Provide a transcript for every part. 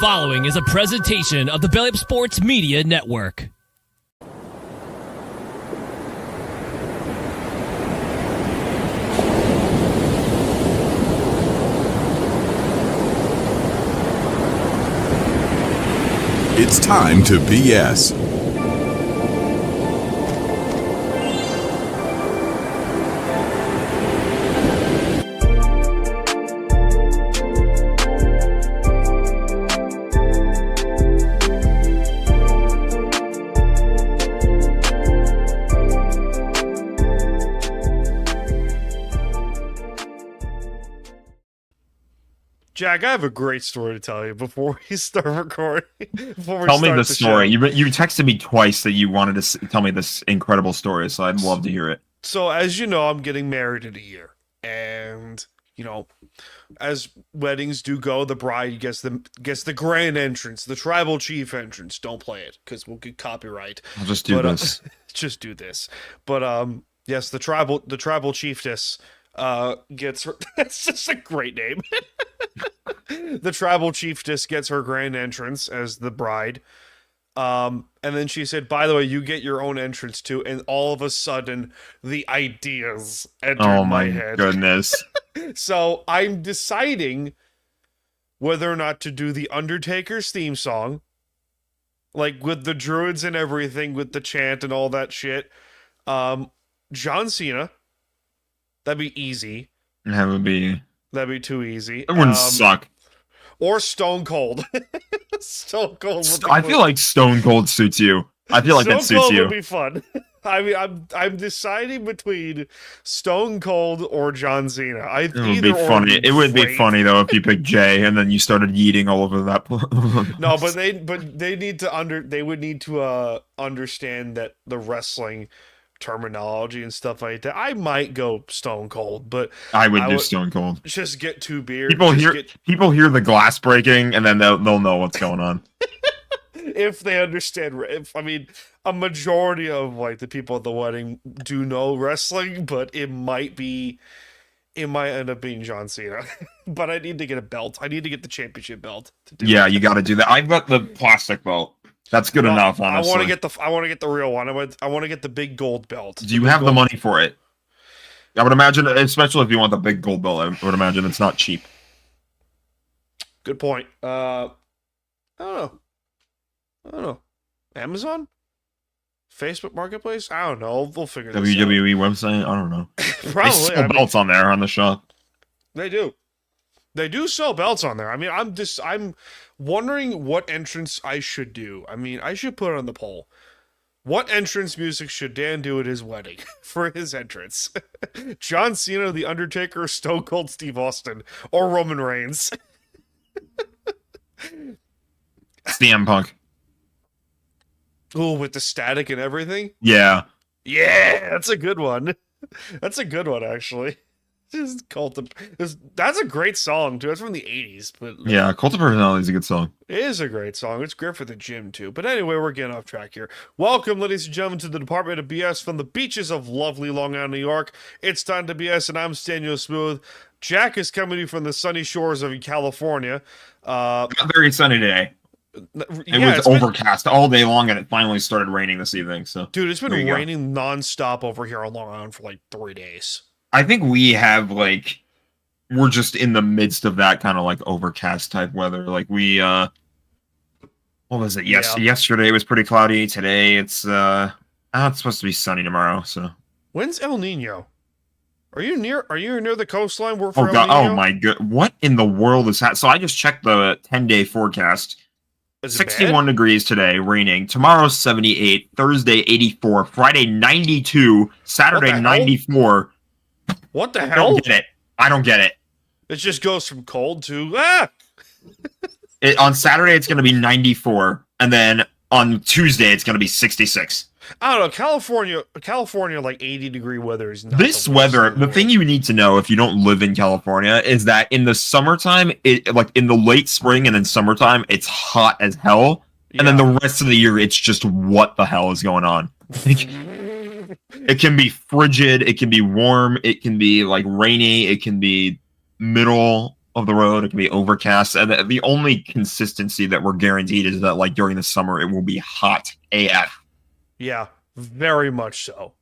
following is a presentation of the Belly Up Sports Media Network. It's time to BS. Jack, I have a great story to tell you before we start recording. Tell me the story. You texted me twice that you wanted to tell me this incredible story, so I'd love to hear it. So, as you know, I'm getting married in a year. And, you know, as weddings do go, the bride gets the grand entrance, the tribal chief entrance. Don't play it, because we'll get copyright. I'll just do this. Just do this. But, yes, the tribal chiefess gets her... That's just a great name. The tribal chiefess gets her grand entrance as the bride. And then she said, by the way, you get your own entrance too. And all of a sudden, the ideas entered my head. Oh my goodness. So I'm deciding whether or not to do the Undertaker's theme song. Like with the druids and everything, with the chant and all that shit. John Cena. That'd be easy. That'd be too easy. It wouldn't suck. Or Stone Cold. Stone Cold. I feel like Stone Cold suits you. I feel like that suits you. Stone Cold would be fun. I mean, I'm deciding between Stone Cold or John Cena. It would be funny. It would be funny though if you picked Jay and then you started yeeting all over that. No, but they need to they would need to understand that the wrestling terminology and stuff like that. I might go Stone Cold, but I would do Stone Cold. Just get 2 beers. People hear the glass breaking, and then they'll know what's going on. If they understand, a majority of like the people at the wedding do know wrestling, but it might end up being John Cena. But I need to get a belt. I need to get the championship belt. You got to do that. I've got the plastic belt. That's good enough, honestly. I want to get the real one. I want to get the big gold belt. Do you have the money for it? I would imagine, especially if you want the big gold belt, I would imagine it's not cheap. Good point. I don't know. Amazon? Facebook Marketplace? I don't know. We'll figure this out. WWE website? I don't know. Probably. They sell belts on there on the shop. They do. They do sell belts on there. I mean, I'm wondering what entrance I should do. I mean, I should put it on the poll. What entrance music should Dan do at his wedding for his entrance? John Cena, The Undertaker, Stone Cold Steve Austin, or Roman Reigns? CM Punk. Oh, with the static and everything? Yeah. Yeah, that's a good one. That's a good one, actually. That's a great song, too. That's from the 80s. But yeah, Cult of Personality is a good song. It is a great song. It's great for the gym, too. But anyway, we're getting off track here. Welcome, ladies and gentlemen, to the Department of BS from the beaches of lovely Long Island, New York. It's time to BS, and I'm Staniel Smooth. Jack is coming to you from the sunny shores of California. Not very sunny today. It was overcast all day long, and it finally started raining this evening. So, dude, it's been raining nonstop over here on Long Island for like 3 days. I think we have we're just in the midst of that kind of like overcast type weather. Like what was it? Yesterday was pretty cloudy. Today it's supposed to be sunny tomorrow. So when's El Nino? Are you near the coastline? Oh my god! What in the world is that? So I just checked the 10-day forecast. 61 degrees today, raining. Tomorrow's 78. Thursday 84. Friday 92. Saturday 94. What the hell? I don't get it. It just goes from cold to on Saturday it's going to be 94, and then on Tuesday it's going to be 66. I don't know. California, like 80-degree weather is not this weather. The thing you need to know if you don't live in California is that in the summertime, in the late spring and in summertime, it's hot as hell, and then the rest of the year it's just what the hell is going on. It can be frigid, it can be warm, it can be like rainy, it can be middle. of the road. It can be overcast, and the only consistency that we're guaranteed is that like during the summer it will be hot AF. Yeah, very much so.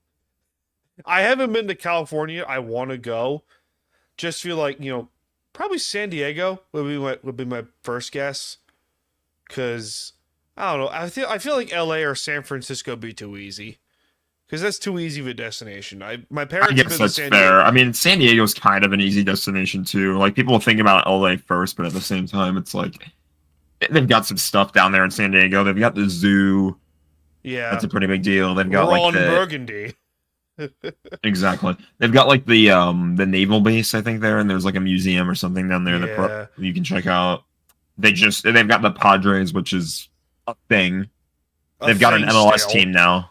I haven't been to California. I want to go. Just feel like, probably San Diego would be my first guess. Cause I don't know. I feel like LA or San Francisco would be too easy. Because that's too easy of a destination. My parents I have guess been to that's San fair. Diego. I mean, San Diego's kind of an easy destination too. Like people think about LA first, but at the same time, it's like they've got some stuff down there in San Diego. They've got the zoo. Yeah. That's a pretty big deal. They've got like Ron the Burgundy. exactly. They've got like the naval base, I think there, and there's like a museum or something down there Yeah. that you can check out. They've got the Padres, which is a thing. They've got an MLS still. team now.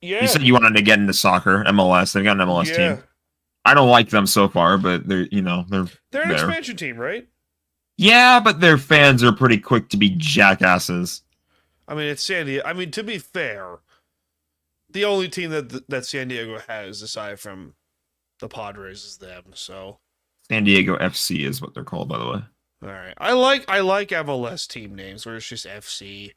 Yeah. You said you wanted to get into soccer, MLS. They've got an MLS team. I don't like them so far, but they're They're an there. expansion team, right? Yeah, but their fans are pretty quick to be jackasses. I mean, it's San Diego. I mean, to be fair, the only team that San Diego has, aside from the Padres, is them. So, San Diego FC is what they're called, by the way. all right, I like MLS team names where it's just FC.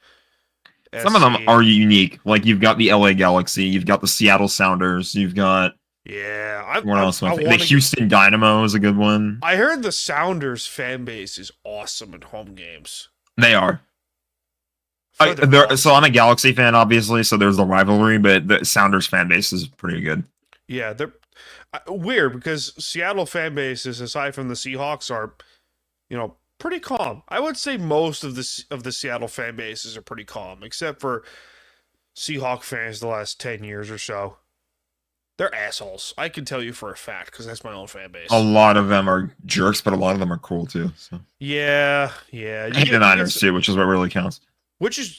Some of them are unique. Like you've got the LA Galaxy, you've got the Seattle Sounders, you've got what else? The Houston Dynamo is a good one. I heard the Sounders fan base is awesome at home games. They are. Awesome. So I'm a Galaxy fan, obviously. So there's the rivalry, but the Sounders fan base is pretty good. Yeah, they're weird because Seattle fan bases, aside from the Seahawks, are pretty calm. I would say most of the Seattle fan bases are pretty calm, except for Seahawk fans the last 10 years or so. They're assholes. I can tell you for a fact because that's my own fan base. A lot of them are jerks, but a lot of them are cool too. So yeah. I hate the Niners too, which is what really counts. Which is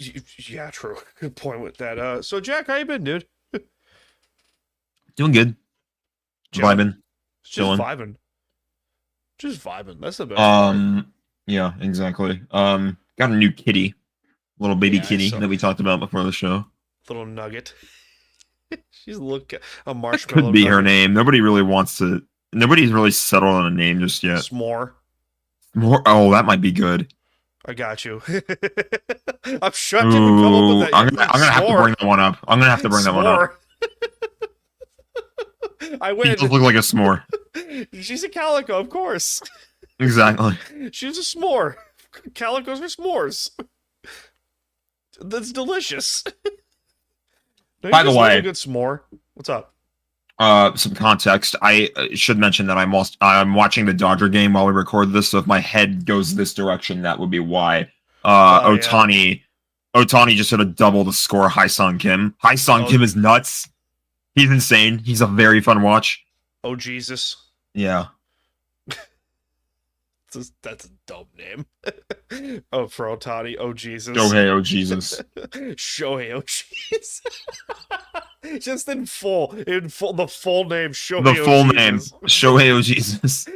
true. Good point with that. So Jack, how you been, dude? Doing good. Vibing. Just vibing. Just vibing. That's the best part. Yeah, exactly. Got a new kitty, little baby kitty that we talked about before the show. Little nugget. She's a marshmallow. Could be her name. Nobody's really settled on a name just yet. S'more. Oh, that might be good. I got you. I'm shocked you would come up with that. I'm gonna have to bring that one up. I'm gonna have to bring that one up. I win. He does look like a s'more. She's a calico, of course. Exactly. She's a s'more. Calicos are s'mores. That's delicious. By the way, a good s'more. What's up? Some context. I should mention that I'm watching the Dodger game while we record this. So if my head goes this direction, that would be why. Ohtani just hit a double to score Hai-Sung Kim. Hai-Sung Kim is nuts. He's insane. He's a very fun watch. Oh Jesus. Yeah. That's a dumb name. Oh, for Ohtani. Oh Jesus. Shohei, oh Jesus. Shohei, oh Jesus. Just in full, the full name, Shohei. The full name, Shohei, oh Jesus.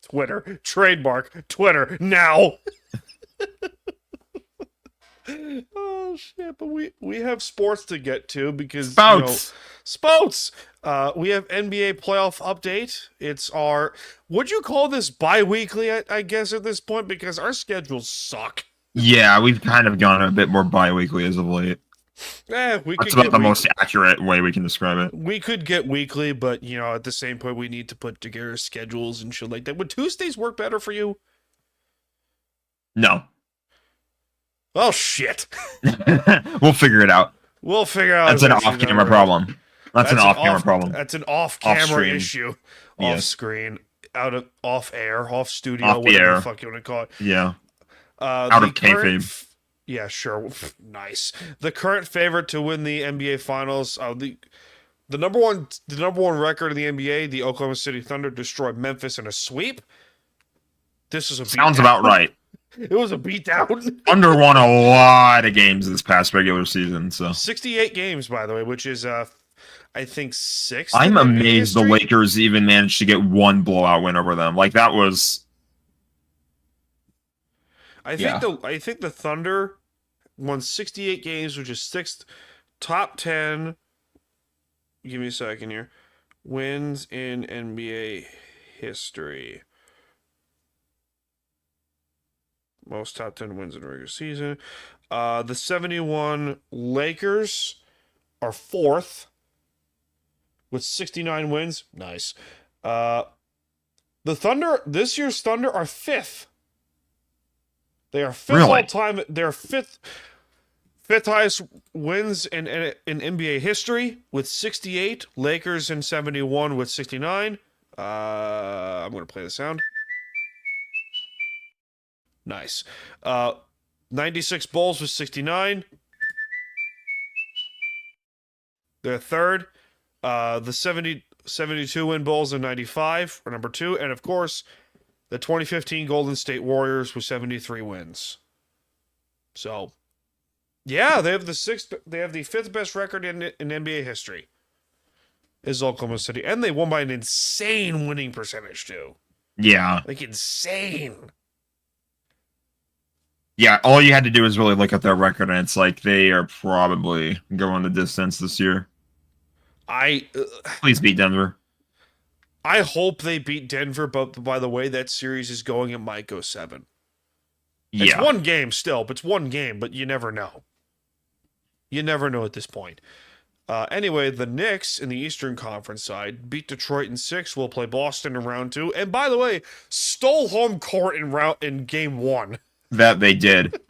Twitter, trademark, Twitter, now. Oh shit! But we have sports to get to because SPOATS. We have NBA playoff update. It's would you call this bi-weekly? I guess at this point because our schedules suck. Yeah, we've kind of gone a bit more bi-weekly as of late. That's about the most accurate way we can describe it. We could get weekly, but at the same point, we need to put together schedules and shit like that. Would Tuesdays work better for you? No. Oh shit. We'll figure it out. We'll figure out. That's an off-camera problem. That's an off-camera problem. That's an off-camera issue. Off-screen, off-air, off-studio, whatever the fuck you want to call it. Yeah. Out of kayfabe. Yeah, sure. Nice. The current favorite to win the NBA Finals, the number one record in the NBA, the Oklahoma City Thunder destroyed Memphis in a sweep. This is a sounds about right. It was a beatdown. Thunder won a lot of games this past regular season, so 68 games, by the way, which is I think 6th. I'm amazed the Lakers even managed to get one blowout win over them. Like that was. I think the Thunder won 68 games, which is 6th, top 10. Give me a second here. Wins in NBA history. Most top 10 wins in a regular season. The 71 Lakers are 4th with 69 wins. Nice. The Thunder, this year's Thunder are 5th. They are 5th Really? all time. They're 5th highest wins in NBA history with 68. Lakers in 71 with 69. I'm going to play the sound. Nice. 96 Bulls with 69. They're 3rd. The 72 win Bulls in 95 are number 2. And of course, the 2015 Golden State Warriors with 73 wins. So, yeah, they have the 5th best record in NBA history. Is Oklahoma City. And they won by an insane winning percentage, too. Yeah. Like, insane. Yeah, all you had to do is really look at their record, and it's like they are probably going the distance this year. Please beat Denver. I hope they beat Denver, but by the way that series is going, it might go 7. Yeah. It's one game still, but it's one game, but you never know. You never know at this point. Anyway, the Knicks in the Eastern Conference side beat Detroit in 6. We'll play Boston in round 2. And by the way, stole home court in game 1. That they did.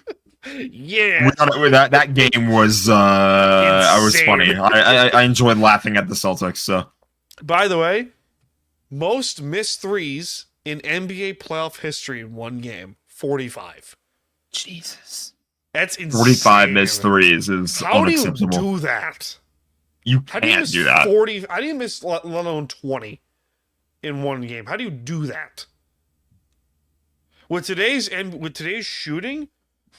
Yeah. That game was funny. I enjoyed laughing at the Celtics. So, by the way, most missed threes in NBA playoff history in one game, 45. Jesus. That's insane. 45 missed threes is unacceptable. How do you do that? You can't do that. 40. How do you miss let alone 20 in one game? How do you do that? With today's shooting,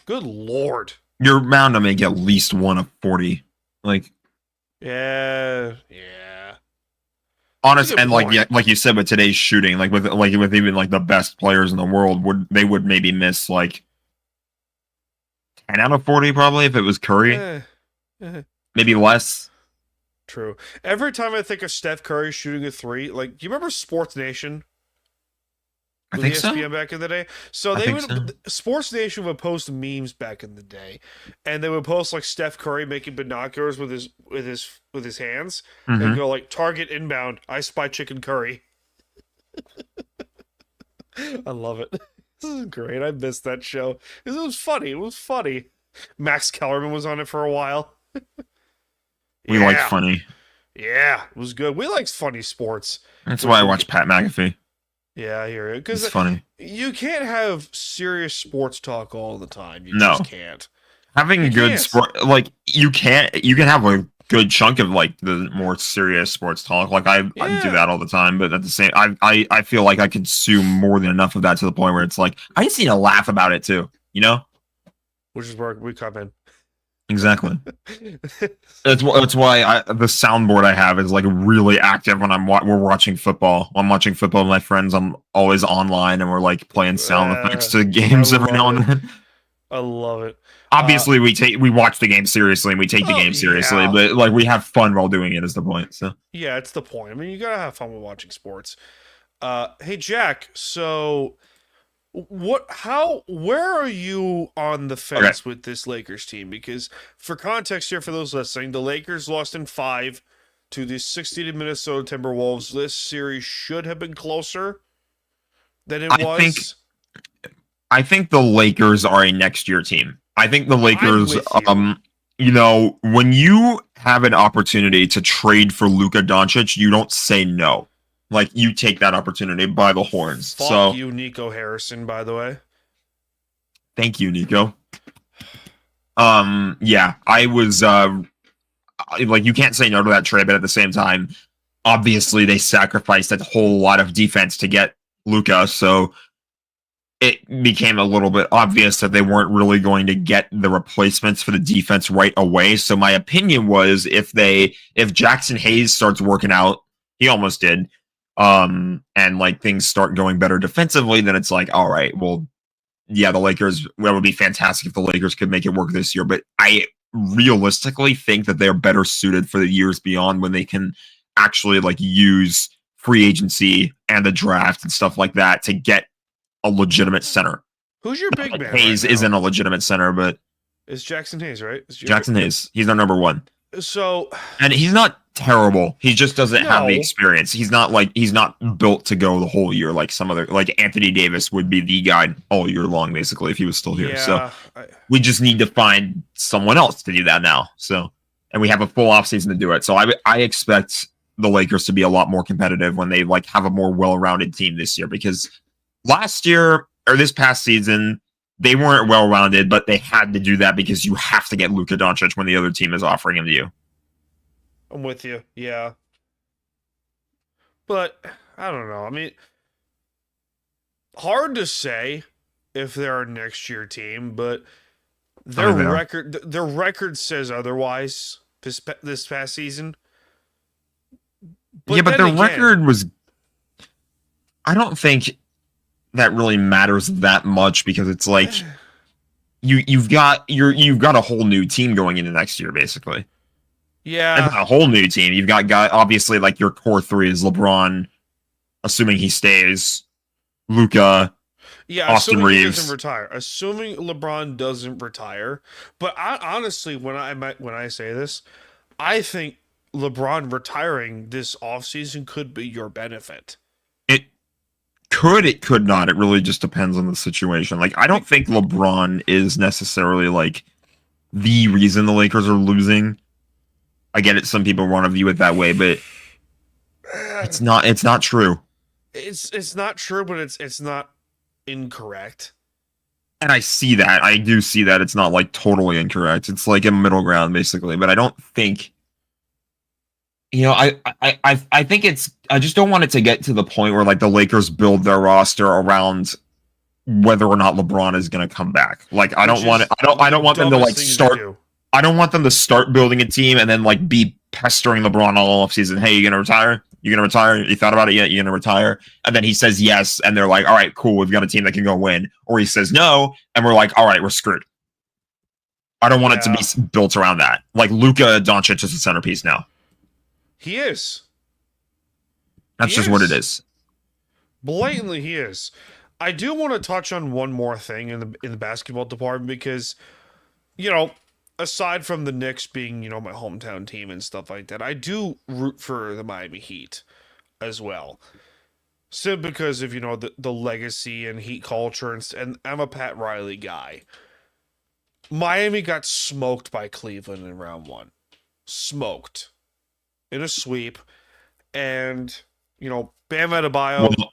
good lord. You're bound to make at least one of 40. Like, yeah. Honest, and like you said, with today's shooting, with even like the best players in the world, would maybe miss like 10 out of 40 probably if it was Curry. Maybe less. True. Every time I think of Steph Curry shooting a 3, like, do you remember Sports Nation? I think so. ESPN back in the day. So Sports Nation would post memes back in the day, and they would post like Steph Curry making binoculars with his hands, and go like, target inbound, I spy chicken curry. I love it. This is great. I missed that show. It was funny. Max Kellerman was on it for a while. We like funny. Yeah, it was good. We like funny sports. That's why I watch Pat McAfee. Yeah, I hear it. Because it's funny. You can't have serious sports talk all the time. You just can't. Having good sport, like, you can have a good chunk of like the more serious sports talk. Like I do that all the time, but at the same, I feel like I consume more than enough of that to the point where it's like I just need to laugh about it too. You know, which is where we come in. Exactly. That's why the soundboard I have is like really active when we're watching football. I'm watching football with my friends. I'm always online and we're like playing sound effects to games every now and then. I love it. Obviously, we watch the game seriously and we take the game seriously, but like we have fun while doing it is the point. So yeah, it's the point. I mean, you gotta have fun with watching sports. Hey Jack, so where are you on the fence with this Lakers team? Because for context here, for those listening, the Lakers lost in 5 to the 60 Minnesota Timberwolves. This series should have been closer than it was. I think the Lakers are a next year team. I think the Lakers, when you have an opportunity to trade for Luka Doncic, you don't say no. Like, you take that opportunity by the horns. Fuck you, Nico Harrison, by the way. Thank you, Nico. Yeah, I was, you can't say no to that trade, but at the same time, obviously they sacrificed a whole lot of defense to get Luka, so it became a little bit obvious that they weren't really going to get the replacements for the defense right away. So my opinion was if Jackson Hayes starts working out, he almost did, and like things start going better defensively, then it's like, all right, well, yeah, the Lakers, well, it would be fantastic if the Lakers could make it work this year, but I realistically think that they're better suited for the years beyond when they can actually like use free agency and the draft and stuff like that to get a legitimate center. Who's your big man? Hayes right now? isn't a legitimate center, but It's Jackson Hayes, right? Jackson Hayes, he's our number one. So, And he's not terrible. He just doesn't have the No. experience. He's not built to go the whole year like some other, like Anthony Davis would be the guy all year long, basically, if he was still here. yeah, So we just need to find someone else to do that now. So, and we have a full offseason to do it. So I expect the Lakers to be a lot more competitive when they like have a more well-rounded team this year, because last year or this past season, they weren't well-rounded, but they had to do that because you have to get Luka Doncic when the other team is offering him to you. I'm with you. Yeah. But I don't know. I mean, hard to say if they're a next year team, but their they are. record says otherwise this past season. But then their again- record was. I don't think that really matters that much, because it's like you've got a whole new team going into next year, basically. And Yeah. a whole new team. You've got obviously like your core three is LeBron, assuming he stays, Luka. Yeah, Austin assuming he Reeves. doesn't retire. Assuming LeBron doesn't retire. But honestly, when I say this, I think LeBron retiring this offseason could be your benefit. It could not. It really just depends on the situation. Like, I don't think LeBron is necessarily like the reason the Lakers are losing. I get it. Some people want to view it that way, but it's not true. It's not true, but it's not incorrect. And I see that. I do see that. It's not like totally incorrect. It's like a middle ground, basically. But I don't think, I think I just don't want it to get to the point where like the Lakers build their roster around whether or not LeBron is going to come back. Like, I don't want them to like start. I don't want them to start building a team and then like be pestering LeBron all offseason. Hey, you going to retire? You going to retire? You thought about it yet? You going to retire? And then he says yes, and they're like, all right, cool, we've got a team that can go win. Or he says no, and we're like, all right, we're screwed. I don't want it to be built around that. Like, Luka Doncic is the centerpiece now. He is. That's just what it is. Blatantly, he is. I do want to touch on one more thing in the basketball department, because, aside from the Knicks being, my hometown team and stuff like that, I do root for the Miami Heat as well. Simply because of, the legacy and Heat culture, and I'm a Pat Riley guy. Miami got smoked by Cleveland in round one. Smoked. In a sweep. And, Bam Adebayo. Well,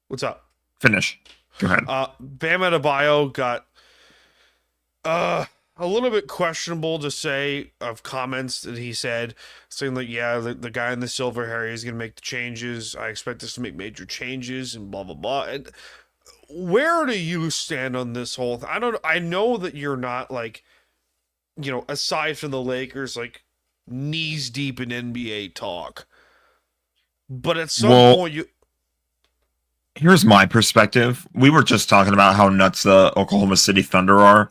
What's up? finish. Go ahead. Bam Adebayo got a little bit questionable to say of comments that he said, saying like, yeah, the guy in the silver hair is going to make the changes. I expect us to make major changes and blah, blah, blah. And where do you stand on this whole thing? I know that you're not like, aside from the Lakers, like knees deep in NBA talk. But at some point Here's my perspective. We were just talking about how nuts the Oklahoma City Thunder are.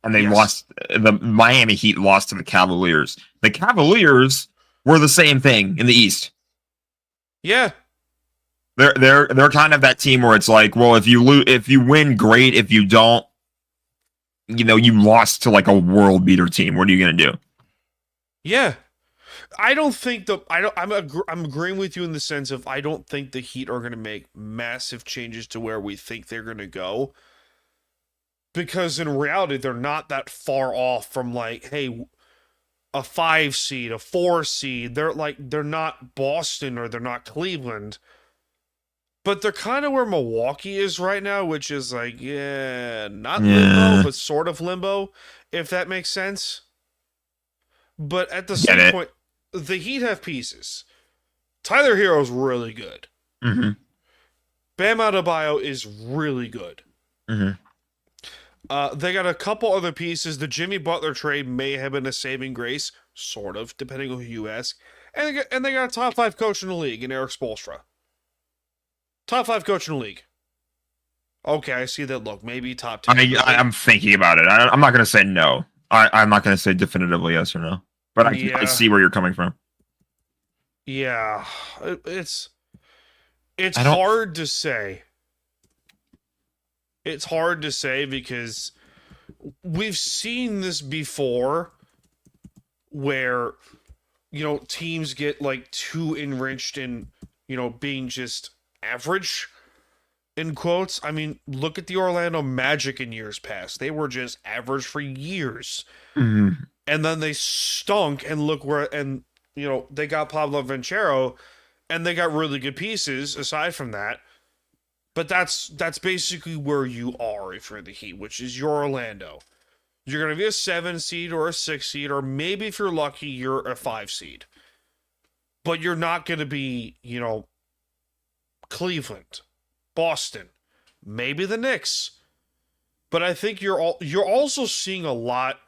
And they lost. The Miami Heat lost to the Cavaliers. The Cavaliers were the same thing in the East. Yeah. They're kind of that team where it's like, well, if you win, great. If you don't, you lost to like a world beater team. What are you gonna do? Yeah. I don't think I'm agreeing with you in the sense of I don't think the Heat are going to make massive changes to where we think they're going to go. Because in reality, they're not that far off from like, hey, a 5 seed, a 4 seed. They're not Boston or they're not Cleveland. But they're kind of where Milwaukee is right now, which is like, not limbo, but sort of limbo, if that makes sense. But at the same point, the Heat have pieces. Tyler Hero's really good. Mm-hmm. Bam Adebayo is really good. Mm-hmm. They got a couple other pieces. The Jimmy Butler trade may have been a saving grace, sort of, depending on who you ask. And they got a top 5 coach in the league in Eric Spoelstra. Top 5 coach in the league. Okay, I see that look. Maybe top 10. I'm thinking about it. I'm not going to say no. I'm not going to say definitively yes or no. But I see where you're coming from. Yeah. It's hard to say. It's hard to say because we've seen this before where, teams get like too enriched in, being just average in quotes. I mean, look at the Orlando Magic in years past. They were just average for years. Mhm. And then they stunk, and look where, and they got Pablo Venchero, and they got really good pieces aside from that. But that's basically where you are if you're the Heat, which is your Orlando. You're going to be a 7 seed or a 6 seed, or maybe if you're lucky, you're a 5 seed. But you're not going to be, Cleveland, Boston, maybe the Knicks. But I think you're also seeing a lot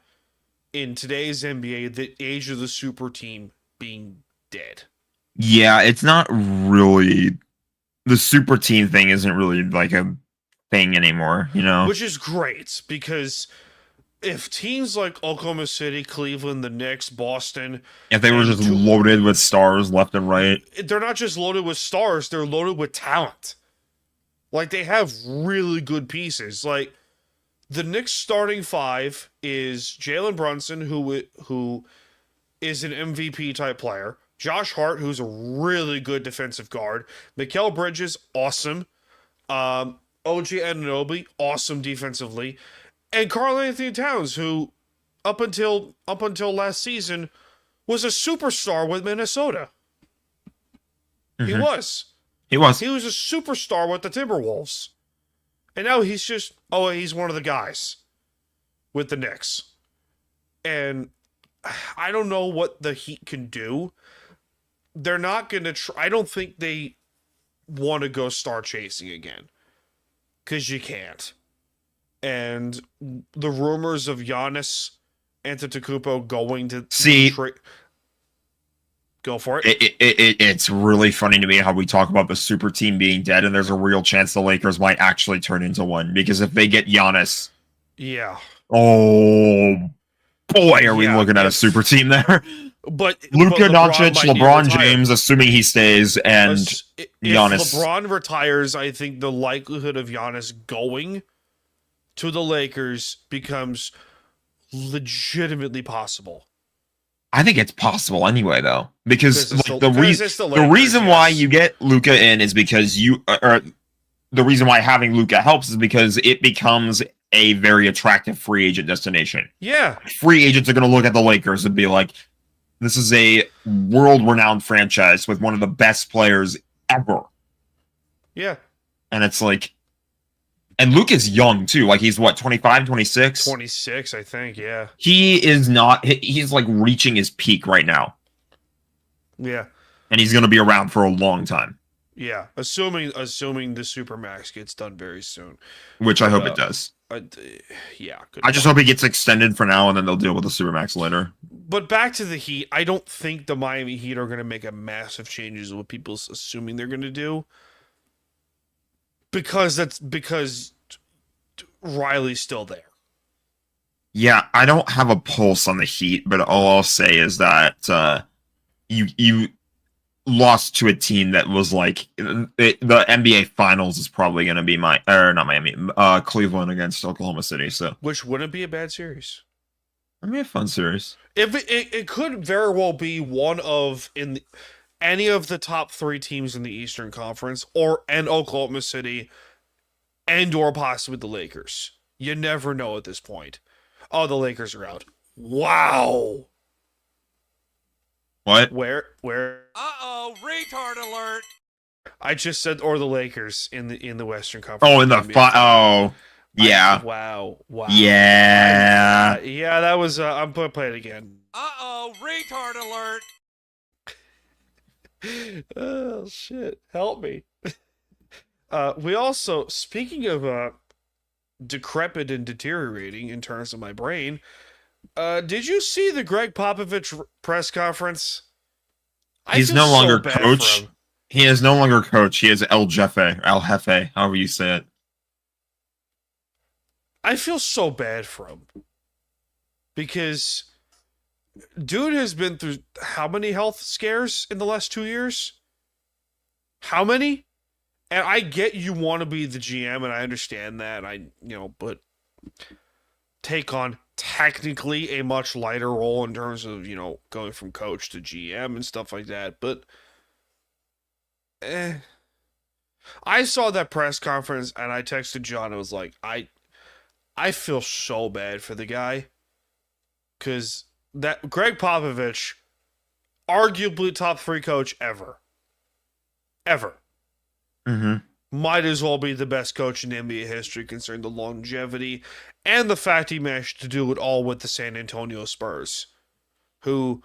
in today's NBA, the age of the super team being dead. Yeah, it's not really the super team thing isn't really like a thing anymore, Which is great because if teams like Oklahoma City, Cleveland, the Knicks, Boston, if they were just loaded with stars left and right, they're not just loaded with stars, they're loaded with talent. Like, they have really good pieces. Like, the Knicks starting five is Jalen Brunson, who is an MVP type player. Josh Hart, who's a really good defensive guard. Mikal Bridges, awesome. OG Anunoby, awesome defensively. And Karl Anthony Towns, who up until last season was a superstar with Minnesota. Mm-hmm. He was. He was a superstar with the Timberwolves. And now he's one of the guys with the Knicks. And I don't know what the Heat can do. They're not going to I don't think they want to go star chasing again. Because you can't. And the rumors of Giannis Antetokounmpo going to go for it. It's really funny to me how we talk about the super team being dead, and there's a real chance the Lakers might actually turn into one, because if they get Giannis, oh boy, are we looking at a super team there. But Luka Doncic, LeBron James, assuming he stays, and if Giannis. LeBron retires, I think the likelihood of Giannis going to the Lakers becomes legitimately possible. I think it's possible anyway, though, because the reason Lakers, why you get Luka in is because the reason why having Luka helps is because it becomes a very attractive free agent destination. Yeah, free agents are going to look at the Lakers and be like, "This is a world-renowned franchise with one of the best players ever." Yeah, and it's like, and Luka's young too. Like, he's what, 25, 26? 26, I think. Yeah, he is not. He's like reaching his peak right now. Yeah, and he's going to be around for a long time. Yeah, assuming the Supermax gets done very soon, which I hope it does. Yeah, I just hope it gets extended for now, and then they'll deal with the Supermax later. But back to the Heat, I don't think the Miami Heat are going to make a massive changes of what people's assuming they're going to do. Because Riley's still there. Yeah, I don't have a pulse on the Heat, but all I'll say is that you lost to a team that was like the NBA Finals is probably going to be Cleveland against Oklahoma City. So, which wouldn't be a bad series. I mean, a fun series. If it could very well be one of any of the top three teams in the Eastern Conference, and Oklahoma City, and or possibly the Lakers. You never know at this point. Oh, the Lakers are out. Wow. What? Where? Uh-oh, retard alert. I just said or the Lakers in the Western Conference. Oh, in the yeah. Wow. Yeah. Yeah, that was I'm gonna play it again. Uh-oh, retard alert. Oh shit. Help me. We also, speaking of decrepit and deteriorating in terms of my brain, did you see the Greg Popovich press conference? He's no longer coach. He is no longer coach. He is El Jefe, however you say it. I feel so bad for him. Because dude has been through how many health scares in the last 2 years? How many? And I get you want to be the GM, and I understand that. But take on technically a much lighter role in terms of, going from coach to GM and stuff like that. But, I saw that press conference, and I texted John. I was like, I feel so bad for the guy, because that Greg Popovich, arguably top 3 coach ever. Mm-hmm. Might as well be the best coach in NBA history, considering the longevity and the fact he managed to do it all with the San Antonio Spurs, who,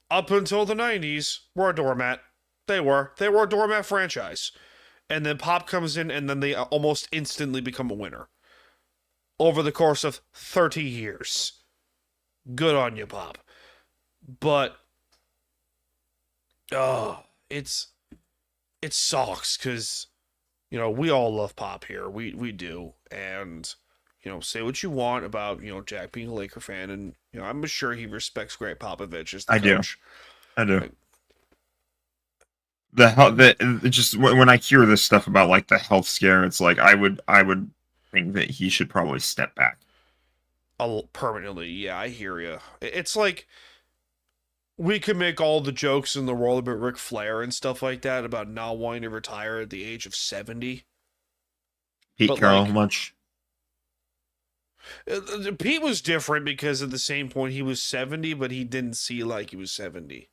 up until the 90s, were a doormat. They were a doormat franchise. And then Pop comes in, and then they almost instantly become a winner over the course of 30 years. Good on you, Pop. But, it sucks, because, we all love Pop here. We do. And, say what you want about, Jack being a Laker fan. And, I'm sure he respects Greg Popovich as the coach. I do. Just when I hear this stuff about, like, the health scare, it's like, I would think that he should probably step back. Permanently. Yeah, I hear you. It's like, we could make all the jokes in the world about Ric Flair and stuff like that, about not wanting to retire at the age of 70. Pete Carroll, much? Pete was different because at the same point he was 70, but he didn't see like he was 70.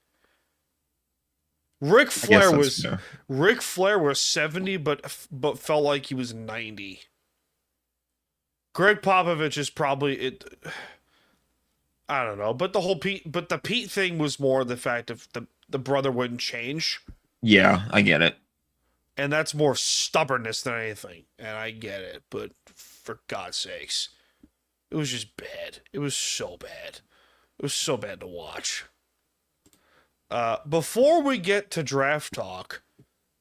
Ric Flair was 70, but felt like he was 90. Greg Popovich is probably it. I don't know, but the Pete thing was more the fact of the brother wouldn't change. Yeah, I get it. And that's more stubbornness than anything. And I get it, but for God's sakes, it was just bad. It was so bad. It was so bad to watch. Before we get to draft talk,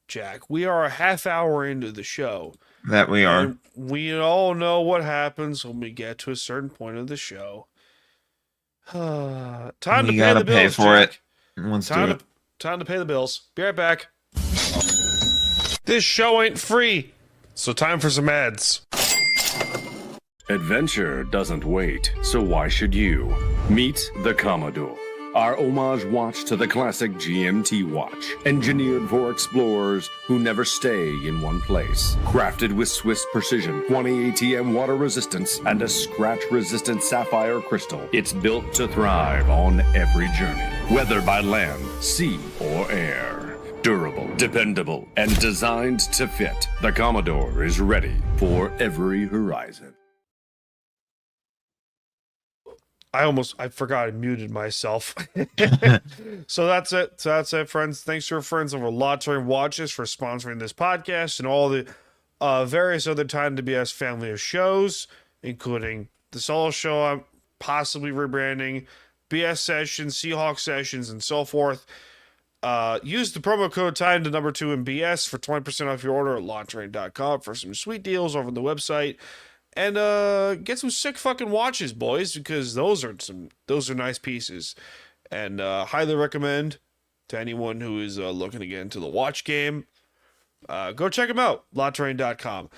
Jack, we are a half hour into the show. That we are. And we all know what happens when we get to a certain point of the show. Time to pay the bills, pay for Jack. it. Let's do it. Time to pay the bills. Be right back. This show ain't free, so time for some ads. Adventure doesn't wait, so why should you? Meet the Commodore, our homage watch to the classic GMT watch, engineered for explorers who never stay in one place. Crafted with Swiss precision, 20 ATM water resistance, and a scratch-resistant sapphire crystal, it's built to thrive on every journey, whether by land, sea, or air. Durable, dependable, and designed to fit, the Commodore is ready for every horizon. I forgot I muted myself. So that's it, friends. Thanks to our friends over La-Touraine Watches for sponsoring this podcast and all the various other Time to BS family of shows, including the solo show I'm possibly rebranding, BS sessions, Seahawk sessions, and so forth. Use the promo code time to number 2 in BS for 20% off your order at La-Touraine.com for some sweet deals over on the website. And get some sick fucking watches, boys, because those are nice pieces. And highly recommend to anyone who is looking to get into the watch game. Go check them out, La-Touraine.com.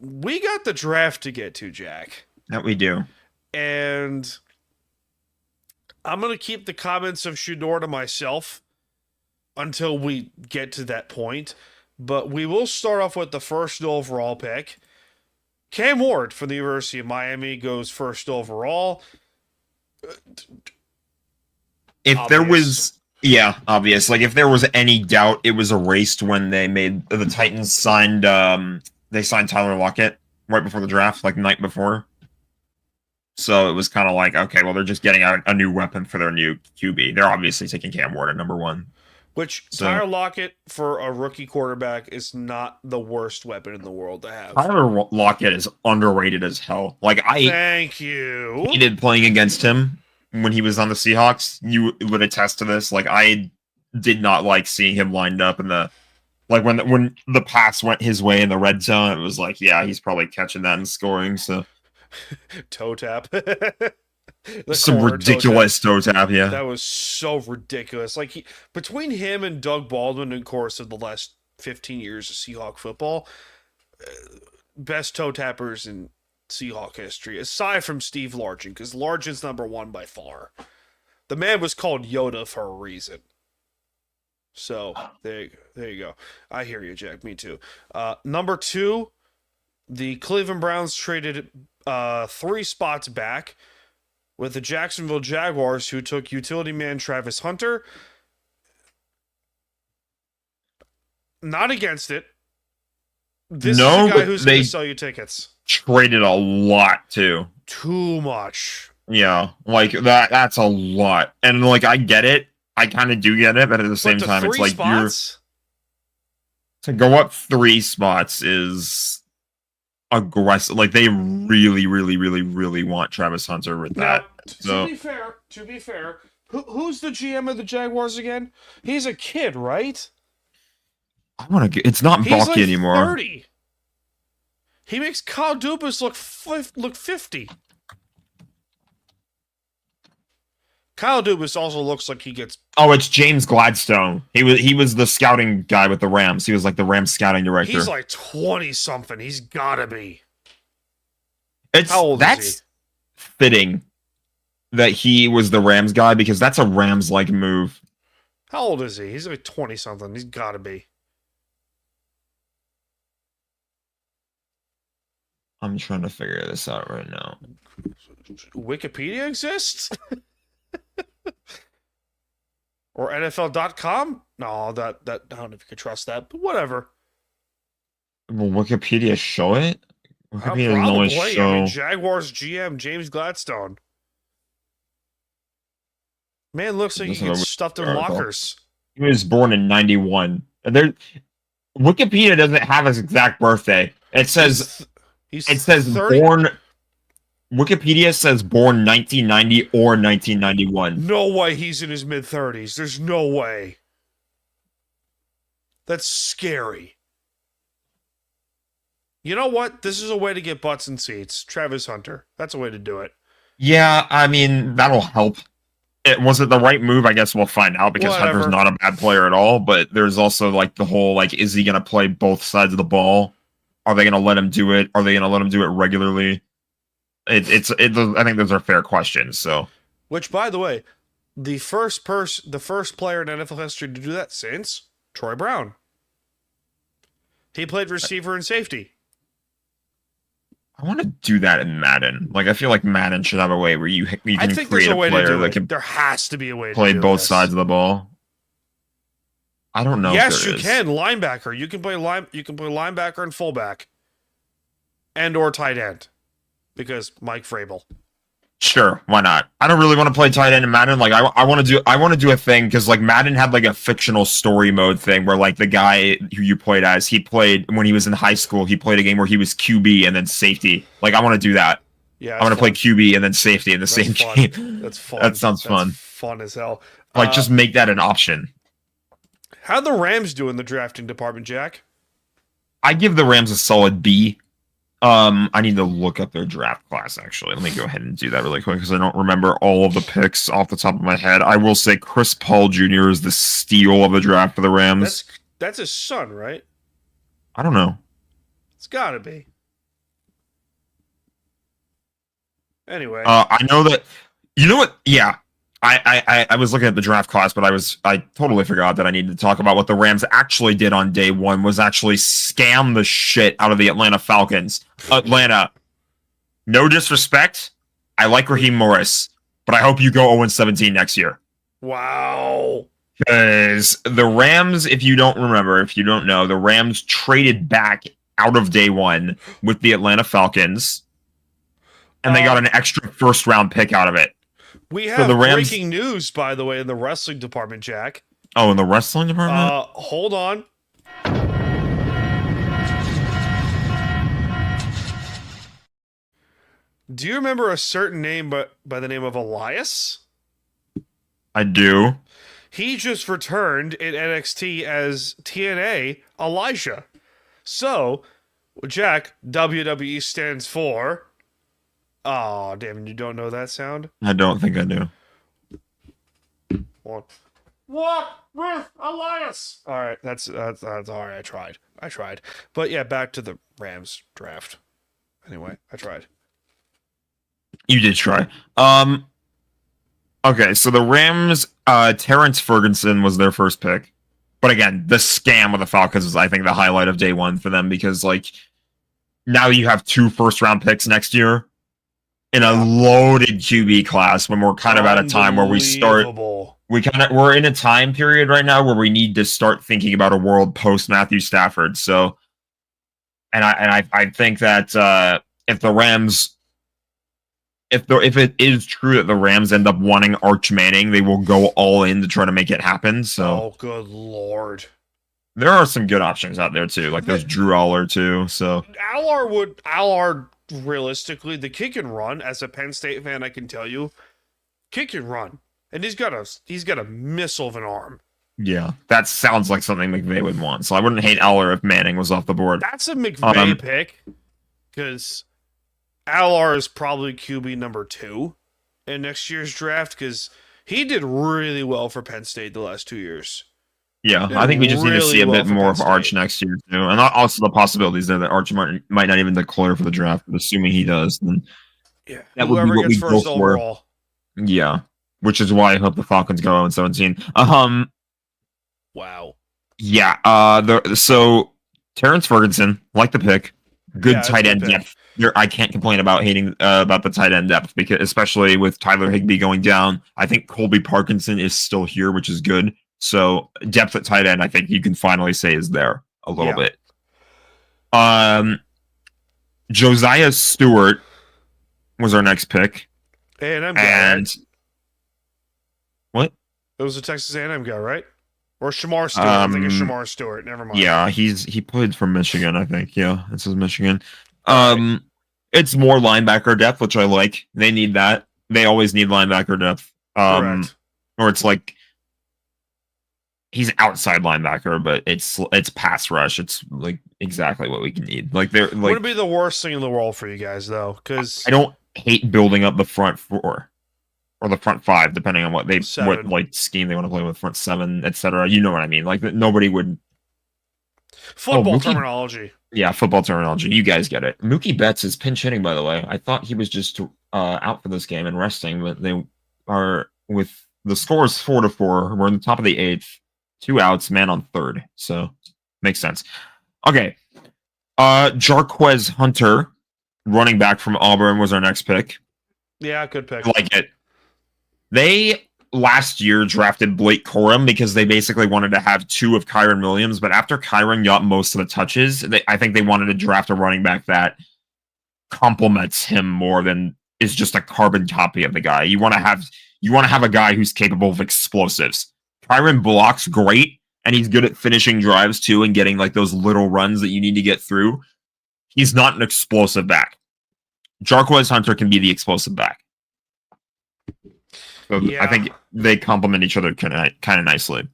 We got the draft to get to, Jack. That we do. And I'm going to keep the comments of Shedeur to myself until we get to that point. But we will start off with the first overall pick. Cam Ward from the University of Miami goes first overall. If there was, obvious. Like if there was any doubt, it was erased when they made the Titans signed. They signed Tyler Lockett right before the draft, like the night before. So it was kind of like, okay, well, they're just getting a new weapon for their new QB. They're obviously taking Cam Ward at number 1. Which, Tyler Lockett, for a rookie quarterback, is not the worst weapon in the world to have. Tyler Lockett is underrated as hell. Like, Thank you. Hated playing against him when he was on the Seahawks. You would attest to this. Like, I did not like seeing him lined up in the... Like, when the pass went his way in the red zone, it was like, yeah, he's probably catching that and scoring, so... Toe tap. Some ridiculous toe tap, yeah. That was so ridiculous. Like between him and Doug Baldwin in the course of the last 15 years of Seahawk football. Best toe tappers in Seahawk history, aside from Steve Largent, because Largent's #1 by far. The man was called Yoda for a reason. So there you go. I hear you, Jack. Me too. #2, the Cleveland Browns traded 3 spots back with the Jacksonville Jaguars, who took utility man Travis Hunter. Not against it. This is the guy who's going to sell you tickets. Traded a lot too. Too much. Yeah, like that's a lot. And like I get it. I kind of do get it, but at the same time it's like spots? to go up 3 spots is aggressive. Like they really, really, really, really want Travis Hunter with that. Now, to be fair, who's the GM of the Jaguars again? He's a kid, right? I want to. It's not He's Balky anymore. 30. He makes Kyle Dubas look 50. Kyle Dubas also looks like he gets. Oh, it's James Gladstone. He was the scouting guy with the Rams. He was like the Rams scouting director. He's like 20 something. He's gotta be. How old is he? Fitting that he was the Rams guy because that's a Rams like move. How old is he? He's like 20 something. He's gotta be. I'm trying to figure this out right now. Wikipedia exists? Or NFL.com? No, that I don't know if you could trust that, but whatever. Will Wikipedia show it? Wikipedia doesn't Probably. always show. I mean, Jaguars GM James Gladstone. Man, looks like he gets stuffed in lockers. He was born in 91. Wikipedia doesn't have his exact birthday. It says it says 30? Born. Wikipedia says born 1990 or 1991. No way he's in his mid-30s. There's no way. That's scary. You know what? This is a way to get butts in seats. Travis Hunter. That's a way to do it. Yeah, I mean, that'll help. Was it the right move? I guess we'll find out because Whatever. Hunter's not a bad player at all, but there's also like the whole, like, is he going to play both sides of the ball? Are they going to let him do it? Are they going to let him do it regularly? I think those are fair questions. So, which, by the way, the first player in NFL history to do that since Troy Brown. He played receiver and safety. I want to do that in Madden. Like, I feel like Madden should have a way where you can create a player that can. There has to be a way to play do both this. sides of the ball. I don't know. Yes, if there you is. can. Linebacker. You can play linebacker and fullback, and or tight end, because Mike Vrabel. Sure, why not? I don't really want to play tight end in Madden. Like, I want to do a thing because like Madden had like a fictional story mode thing where like the guy who you played as, he played when he was in high school. He played a game where he was QB and then safety. Like, I want to do that. Yeah, I want to play QB and then safety in the same game. That's fun. That sounds fun. Fun as hell. Like, just make that an option. How'd the Rams do in the drafting department, Jack? I give the Rams a solid B. I need to look up their draft class, actually. Let me go ahead and do that really quick because I don't remember all of the picks off the top of my head. I will say Chris Paul Jr. is the steal of the draft for the Rams. That's his son, right? I don't know. It's gotta be. Anyway. I know that... You know what? Yeah. I was looking at the draft class, but I totally forgot that I needed to talk about what the Rams actually did on day one was actually scam the shit out of the Atlanta Falcons. Atlanta, no disrespect, I like Raheem Morris, but I hope you go 0-17 next year. Wow. Because the Rams, if you don't know, the Rams traded back out of day one with the Atlanta Falcons, and they got an extra first-round pick out of it. We have the Rams... breaking news, by the way, in the wrestling department, Jack. Oh, in the wrestling department? Hold on. Do you remember a certain name by the name of Elias? I do. He just returned in NXT as TNA Elijah. So, Jack, WWE stands for... Oh, damn, you don't know that sound? I don't think I do. Well, Walk with Elias. All right, that's all right. I tried. But yeah, back to the Rams draft. Anyway, I tried. You did try. Okay, so the Rams, Terrence Ferguson was their first pick. But again, the scam of the Falcons was, I think, the highlight of day one for them because, like, now you have 2 first-round picks next year in a loaded QB class when we're kind of at a time where we're in a time period right now where we need to start thinking about a world post Matthew Stafford. So, and I think that if the Rams, if it is true that the Rams end up wanting Arch Manning, they will go all in to try to make it happen. So, oh, good lord, there are some good options out there too. Like there's Drew Aller too. So Allard realistically, the kick and run. As a Penn State fan, I can tell you, kick and run, and he's got a missile of an arm. Yeah, that sounds like something McVay would want. So I wouldn't hate Aller if Manning was off the board. That's a McVay pick because Allard is probably QB number 2 in next year's draft because he did really well for Penn State the last 2 years. Yeah, I think we just need to see a bit more of Arch next year too, and also the possibilities there that Arch might not even declare for the draft. But assuming he does, then yeah, that would be what we go for. Yeah, which is why I hope the Falcons go 0-17. Wow. Yeah. So Terrence Ferguson, like the pick, good tight end depth. I can't complain about hating about the tight end depth because, especially with Tyler Higbee going down, I think Colby Parkinson is still here, which is good. So depth at tight end, I think you can finally say is there a little bit. Josiah Stewart was our next pick. A&M guy, and right? What? It was a Texas A&M guy, right? Or Shamar Stewart. I'm thinking Shamar Stewart. Never mind. Yeah, he played for Michigan, I think. Yeah, this is Michigan. It's more linebacker depth, which I like. They need that. They always need linebacker depth. Correct. Or it's like he's outside linebacker, but it's pass rush. It's like exactly what we can need. Like they're like would be the worst thing in the world for you guys though, because I don't hate building up the front 4 or the front 5, depending on what like scheme they want to play with, front 7, etc. You know what I mean? Like nobody would. Football terminology. Yeah, football terminology. You guys get it. Mookie Betts is pinch hitting, by the way. I thought he was just out for this game and resting, but they are with the scores 4-4. We're in the top of the 8th. 2 outs, man on 3rd. So makes sense. Okay. Jarquez Hunter, running back from Auburn, was our next pick. Yeah, good pick. I like it. They last year drafted Blake Corum because they basically wanted to have 2 of Kyron Williams, but after Kyron got most of the touches, I think they wanted to draft a running back that complements him more than is just a carbon copy of the guy. You want to have a guy who's capable of explosives. Kyron blocks great, and he's good at finishing drives too and getting like those little runs that you need to get through. He's not an explosive back. Jarquez Hunter can be the explosive back. So yeah. I think they complement each other kind of nicely.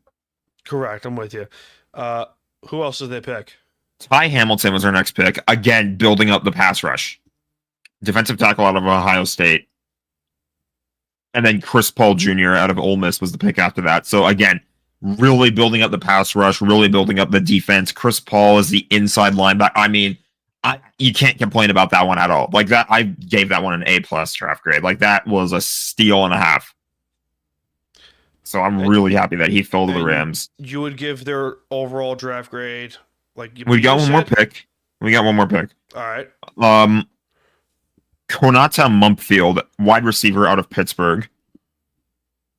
Correct. I'm with you. Who else did they pick? Ty Hamilton was our next pick. Again, building up the pass rush. Defensive tackle out of Ohio State. And then Chris Paul Jr. out of Ole Miss was the pick after that. So again, really building up the pass rush, really building up the defense. Chris Paul is the inside linebacker. I mean, you can't complain about that one at all. Like that, I gave that one an A+ draft grade. Like that was a steal and a half. So I'm really happy that he fell to the Rams. You would give their overall draft grade like we got one more pick. We got one more pick. All right. Konata Mumpfield, wide receiver out of Pittsburgh.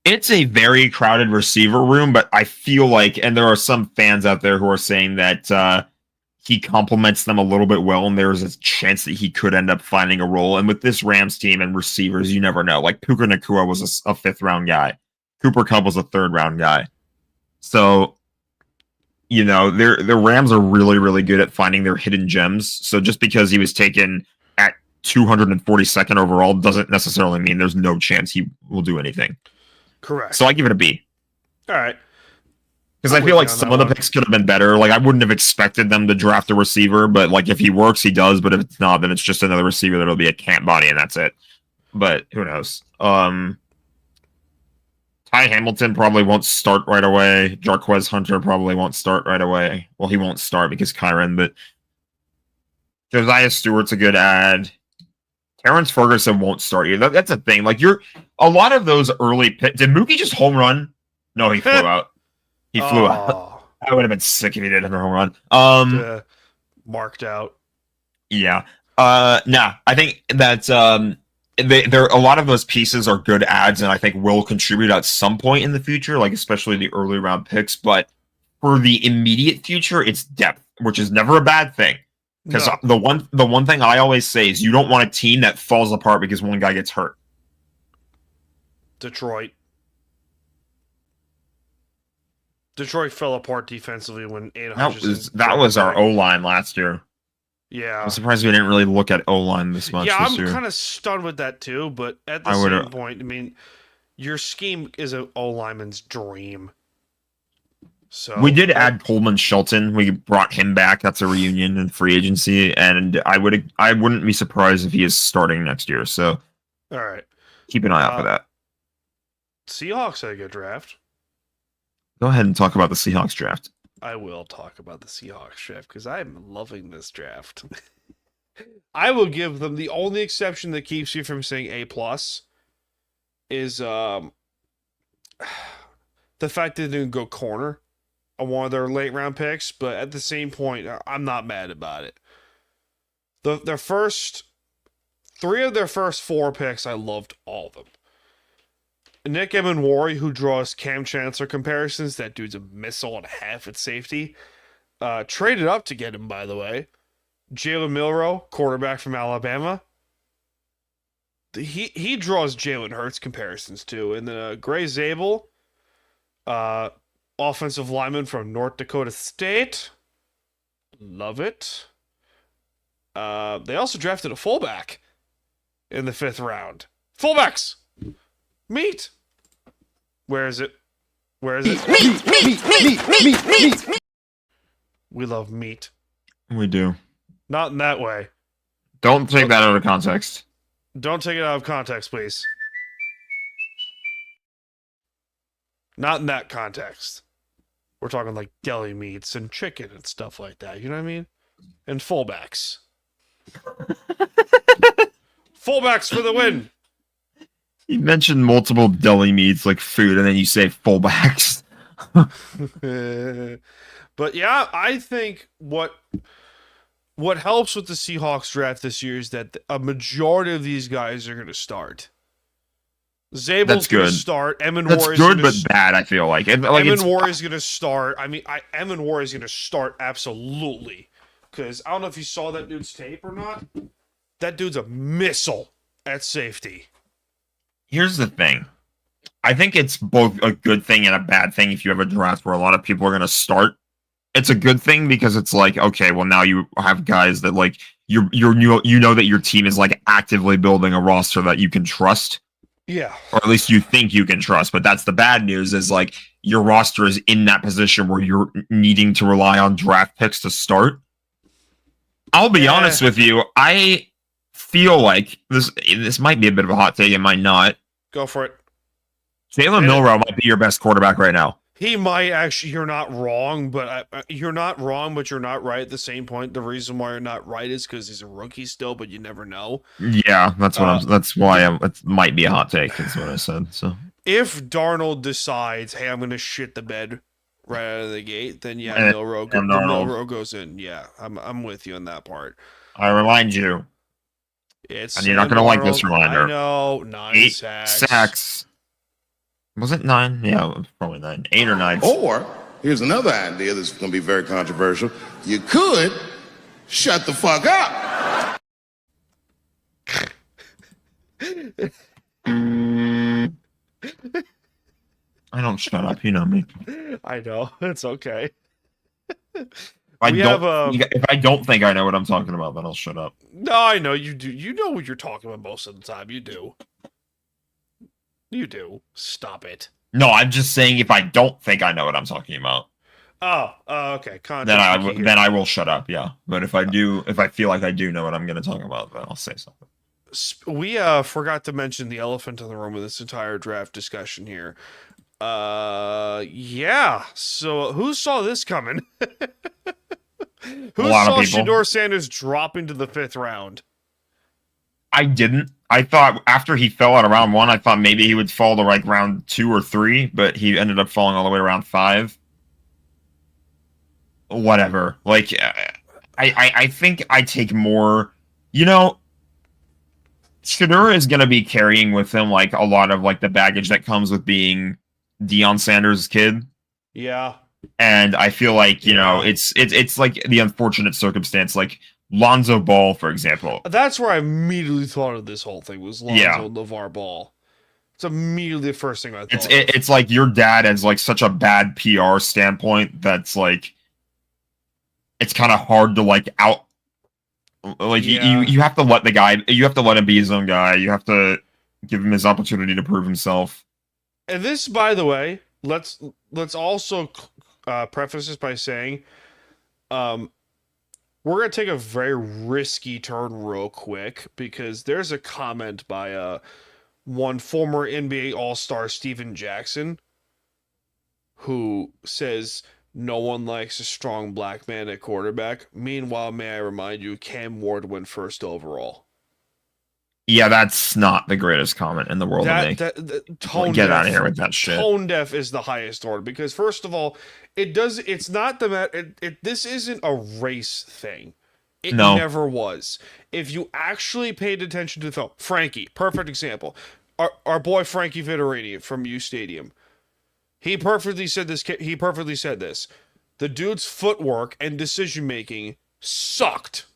It's a very crowded receiver room, but I feel like, and there are some fans out there who are saying that he complements them a little bit well, and there's a chance that he could end up finding a role. And with this Rams team and receivers, you never know. Like Puka Nacua was a 5th-round guy. Cooper Kupp was a 3rd-round guy. So, you know, the Rams are really, really good at finding their hidden gems. So just because he was taken at 242nd overall doesn't necessarily mean there's no chance he will do anything. Correct. So I give it a B. All right. Because I feel like some of the picks could have been better. Like I wouldn't have expected them to draft a receiver, but like if he works, he does. But if it's not, then it's just another receiver that'll be a camp body, and that's it. But who knows? Ty Hamilton probably won't start right away. Jarquez Hunter probably won't start right away. Well, he won't start because Kyron, but Josiah Stewart's a good ad. Terrence Ferguson won't start either. That's a thing. Like a lot of those early did Mookie just home run? No, he flew out. He flew out. I would have been sick if he did another home run. Marked out. Yeah. Nah, I think that there a lot of those pieces are good ads, and I think will contribute at some point in the future, like especially the early round picks. But for the immediate future, it's depth, which is never a bad thing. Because the one thing I always say is you don't want a team that falls apart because one guy gets hurt. Detroit fell apart defensively when that was our O-line last year. Yeah. I'm surprised we didn't really look at O-line this much this year. I'm kind of stunned with that too, but at the same point, I mean, your scheme is an O-lineman's dream. So we did add Coleman Shelton. We brought him back. That's a reunion in free agency, and I wouldn't be surprised if he is starting next year. So, all right, keep an eye out for that. Seahawks had a good draft. Go ahead and talk about the Seahawks draft. I will talk about the Seahawks draft because I'm loving this draft. I will give them the only exception that keeps you from saying A+ is the fact that they didn't go corner on one of their late round picks, but at the same point, I'm not mad about it. Their first 3 of their first 4 picks, I loved all of them. Nick Emenwari, who draws Cam Chancellor comparisons, that dude's a missile and a half at safety. Traded up to get him, by the way. Jalen Milroe, quarterback from Alabama. He draws Jalen Hurts comparisons too. And then Gray Zabel, offensive lineman from North Dakota State. Love it. They also drafted a fullback in the 5th round. Fullbacks! Meat! Where is it? Meat! We love meat. We do. Not in that way. Don't take that out of context. Don't take it out of context, please. Not in that context. We're talking like deli meats and chicken and stuff like that. You know what I mean? And fullbacks. Fullbacks for the win! You mentioned multiple deli meats like food, and then you say fullbacks. But yeah, I think what helps with the Seahawks draft this year is that a majority of these guys are going to start. Zabel's going to start. That's good, but bad, I feel like. Emenwari is going to start. I mean, Emenwari is going to start absolutely. Because I don't know if you saw that dude's tape or not. That dude's a missile at safety. Here's the thing. I think it's both a good thing and a bad thing if you have a draft where a lot of people are going to start. It's a good thing because it's like, okay, well now you have guys that like you know that your team is like actively building a roster that you can trust. Yeah. Or at least you think you can trust. But that's the bad news is like your roster is in that position where you're needing to rely on draft picks to start. I'll be honest with you. I feel like this might be a bit of a hot take. It might not. Go for it. Jalen Milroe might be your best quarterback right now. He might actually. You're not wrong, but you're not wrong, but you're not right at the same point. The reason why you're not right is because he's a rookie still, but you never know. Yeah, that's what That's why it might be a hot take. Is what I said. So if Darnold decides, hey, I'm going to shit the bed right out of the gate, then yeah, Milroe goes in. Yeah, I'm with you on that part. I remind you. And you're not going to like this reminder. I know. 9 8 sacks. sacks. Was it 9? Yeah, it was probably 9. 8 or 9. Or, here's another idea that's going to be very controversial. You could shut the fuck up. I don't shut up. You know me. I know. It's okay. If I don't think I know what I'm talking about, then I'll shut up. No, I know you do. You know what you're talking about most of the time. You do. You do. Stop it. No, I'm just saying if I don't think I know what I'm talking about. Oh, okay. Then I will shut up, yeah. But if I feel like I do know what I'm going to talk about, then I'll say something. We forgot to mention the elephant in the room of this entire draft discussion here. Yeah. So who saw this coming? Who A lot saw of people. Shedeur Sanders drop into the 5th round? I didn't. I thought after he fell out of round 1, I thought maybe he would fall to like round 2 or 3, but he ended up falling all the way to round 5. Whatever. Like, I think I take more. You know, Shedeur is going to be carrying with him like a lot of like the baggage that comes with being Deion Sanders' kid. Yeah. And I feel like, you know, it's like the unfortunate circumstance, like Lonzo Ball, for example. That's where I immediately thought of this whole thing was Lonzo Yeah. LeVar Ball. It's immediately the first thing I thought. It's like your dad has like such a bad PR standpoint that's like it's kind of hard to like out like you have to let the guy, you have to let him be his own guy. You have to give him his opportunity to prove himself. And this, by the way, let's also preface this by saying, we're gonna take a very risky turn real quick because there's a comment by one former NBA All-Star Steven Jackson who says no one likes a strong black man at quarterback. Meanwhile, may I remind you, Cam Ward went 1st overall. Yeah, that's not the greatest comment in the world to make. Get out of here with that shit. Tone deaf is the highest order because first of all, it's not this isn't a race thing. It never was. If you actually paid attention to the film, Frankie, perfect example. Our boy Frankie Vitorini from U Stadium. He perfectly said this. The dude's footwork and decision making sucked.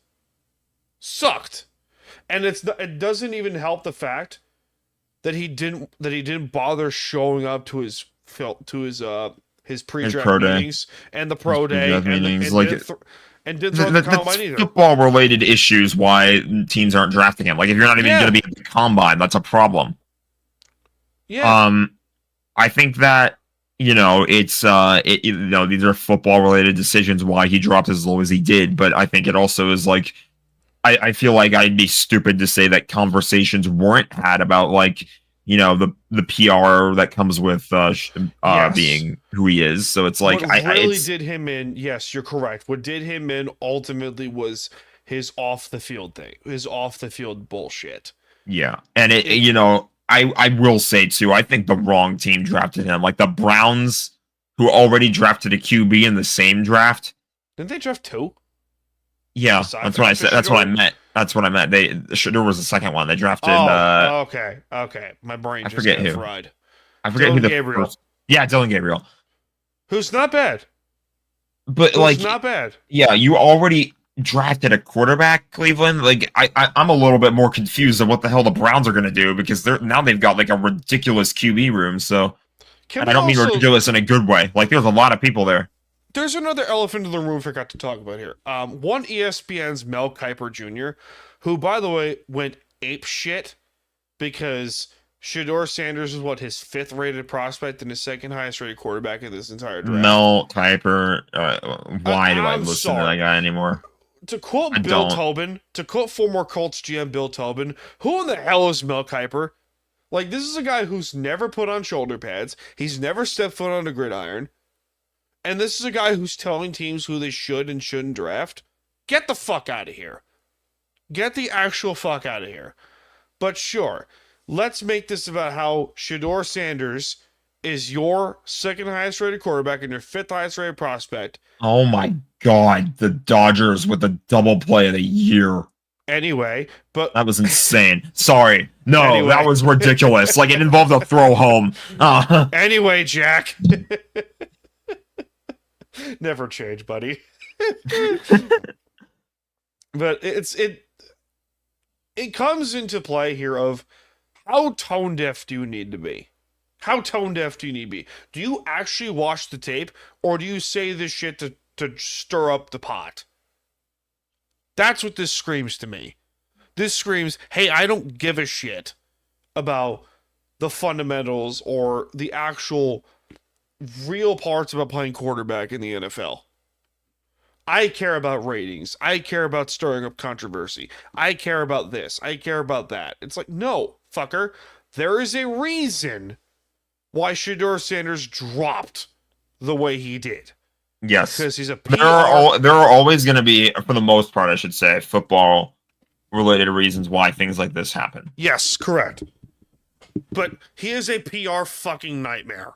And it doesn't even help the fact that he didn't bother showing up to his pre-draft meetings and the pro day and didn't throw the combine either. Football related issues why teams aren't drafting him. Like if you're not even going to be at the combine, that's a problem. Yeah. I think that you know it's you know these are football related decisions why he dropped as low as he did, but I think it also is like. I feel like I'd be stupid to say that conversations weren't had about like you know the PR that comes with being who he is. So it's like what really did him in. Yes, you're correct. What did him in ultimately was his off the field thing, his off the field bullshit. Yeah, and you know I will say too. I think the wrong team drafted him. Like the Browns, who already drafted a QB in the same draft. Didn't they draft 2? Yeah, that's what I said. That's what I meant. There was a second one. They drafted. Okay. My brain just got fried. I forget who the Gabriel. first. Yeah, Dylan Gabriel. Who's not bad. But not bad. Yeah, you already drafted a quarterback, Cleveland. Like I'm a little bit more confused on what the hell the Browns are going to do because they've got like a ridiculous QB room. So, and I don't mean ridiculous in a good way. Like there's a lot of people there. There's another elephant in the room I forgot to talk about here. One ESPN's Mel Kiper Jr., who, by the way, went ape shit because Shedeur Sanders is his 5th rated prospect and his 2nd highest rated quarterback in this entire draft. Mel Kiper, why do I listen to that guy anymore? To quote Bill Tobin, to quote former Colts GM Bill Tobin, who in the hell is Mel Kiper? Like, this is a guy who's never put on shoulder pads. He's never stepped foot on a gridiron. And this is a guy who's telling teams who they should and shouldn't draft. Get the fuck out of here. Get the actual fuck out of here. But sure, let's make this about how Shedeur Sanders is your 2nd highest rated quarterback and your 5th highest rated prospect. Oh my God, the Dodgers with a double play of the year. Anyway, but that was insane. Sorry. No, that was ridiculous. Like it involved a throw home. Anyway, Jack. Never change, buddy. But it comes into play here of how tone deaf do you need to be? How tone deaf do you need to be? Do you actually watch the tape or do you say this shit to stir up the pot? That's what this screams to me. This screams, hey, I don't give a shit about the fundamentals or the actual real parts about playing quarterback in the NFL. I care about ratings. I care about stirring up controversy. I care about this. I care about that. It's like, no, fucker. There is a reason why Shedeur Sanders dropped the way he did. Yes. Because he's a PR. There are always going to be, for the most part, I should say, football-related reasons why things like this happen. Yes, correct. But he is a PR fucking nightmare.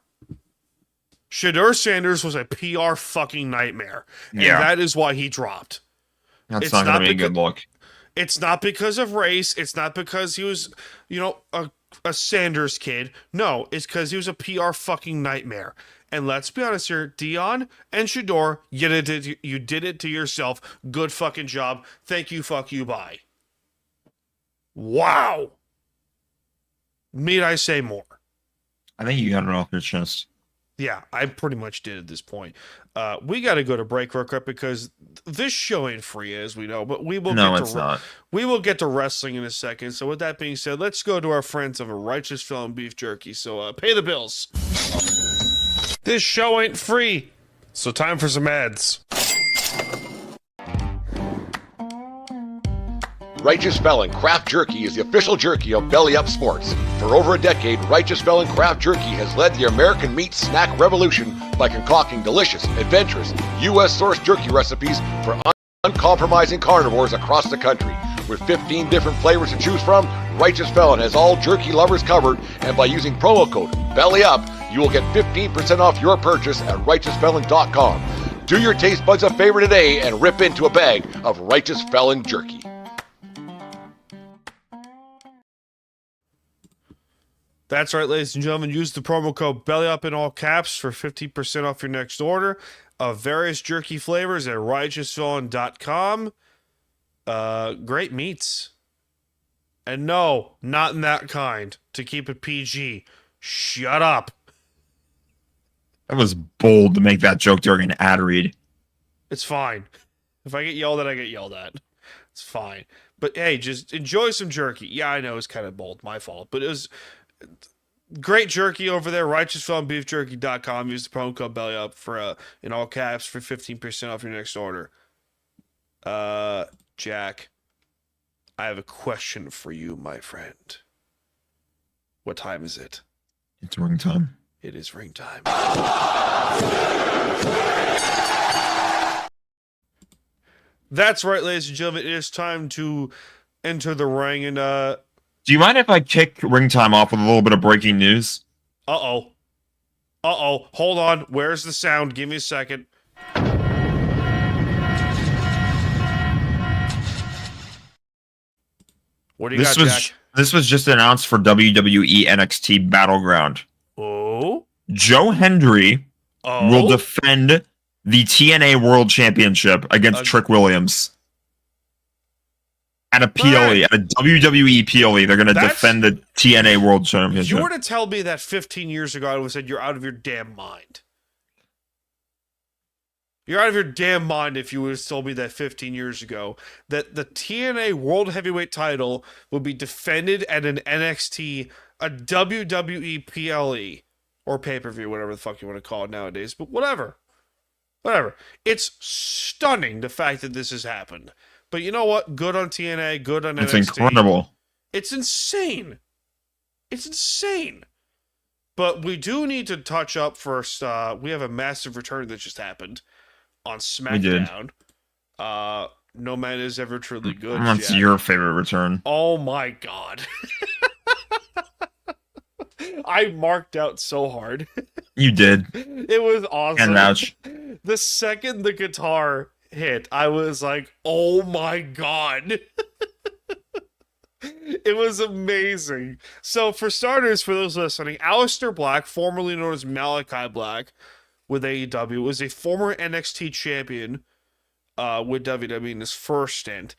Shedeur Sanders was a PR fucking nightmare. And that is why he dropped. That's not going to be a good look. It's not because of race. It's not because he was, a Sanders kid. No, it's because he was a PR fucking nightmare. And let's be honest here, Dion and Shedeur, you did it to yourself. Good fucking job. Thank you, fuck you, bye. Wow. Need I say more? I think you got it off your chest. Yeah, I pretty much did at this point. We got to go to break real quick because this show ain't free, as we know. But we will. No, it's not. We will get to wrestling in a second. So with that being said, let's go to our friends of a Righteous Felon Beef Jerky. So pay the bills. This show ain't free, so time for some ads. Righteous Felon Craft Jerky is the official jerky of Belly Up Sports. For over a decade, Righteous Felon Craft Jerky has led the American meat snack revolution by concocting delicious, adventurous, U.S.-sourced jerky recipes for uncompromising carnivores across the country. With 15 different flavors to choose from, Righteous Felon has all jerky lovers covered, and by using promo code BELLYUP, you will get 15% off your purchase at RighteousFelon.com. Do your taste buds a favor today and rip into a bag of Righteous Felon jerky. That's right, ladies and gentlemen. Use the promo code BELLYUP in all caps for 50% off your next order of various jerky flavors at RighteousFelon.com. Great meats. And no, not in that kind. To keep it PG. Shut up. That was bold to make that joke during an ad read. It's fine. If I get yelled at, I get yelled at. It's fine. But hey, just enjoy some jerky. Yeah, I know it's kind of bold. My fault. But it was great jerky over there. RighteousFelonBeefJerky.com. Use the promo code BELLYUP for in all caps for 15% off your next order. Jack, I have a question for you, my friend. What time is it? It's ring time. It is ring time. That's right, ladies and gentlemen. It is time to enter the ring. And do you mind if I kick ring time off with a little bit of breaking news? Uh-oh. Hold on. Where's the sound? Give me a second. What do you got, Jack? This was just announced for WWE NXT Battleground. Oh? Joe Hendry will defend the TNA World Championship against Trick Williams. At a PLE, at a WWE PLE, they're going to defend the TNA World Championship. You were to tell me that 15 years ago, I would have said you're out of your damn mind. You're out of your damn mind if you would have told me that 15 years ago that the TNA World Heavyweight title would be defended at an NXT, a WWE PLE, or pay-per-view, whatever the fuck you want to call it nowadays, but whatever. It's stunning, the fact that this has happened. But you know what? Good on TNA, good on NXT. It's incredible. It's insane. But we do need to touch up first. We have a massive return that just happened on SmackDown. No man is ever truly good. That's your favorite return. Oh my god. I marked out so hard. You did. It was awesome. And vouch. The second the guitar hit, I was like, oh my god. It was amazing. So for starters, for those listening, Aleister Black, formerly known as Malachi Black with AEW, was a former NXT champion with WWE in his first stint.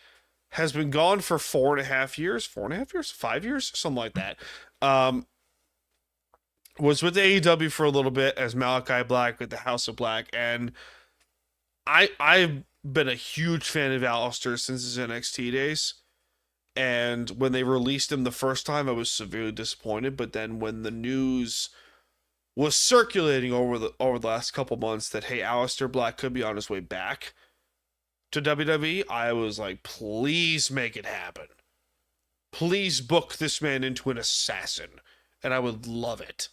Has been gone for 4.5 years, 5 years, something like that. Was with AEW for a little bit as Malachi Black with the House of Black, and I've been a huge fan of Aleister since his NXT days. And when they released him the first time, I was severely disappointed. But then when the news was circulating over the last couple months that, hey, Aleister Black could be on his way back to WWE, I was like, please make it happen. Please book this man into an assassin. And I would love it.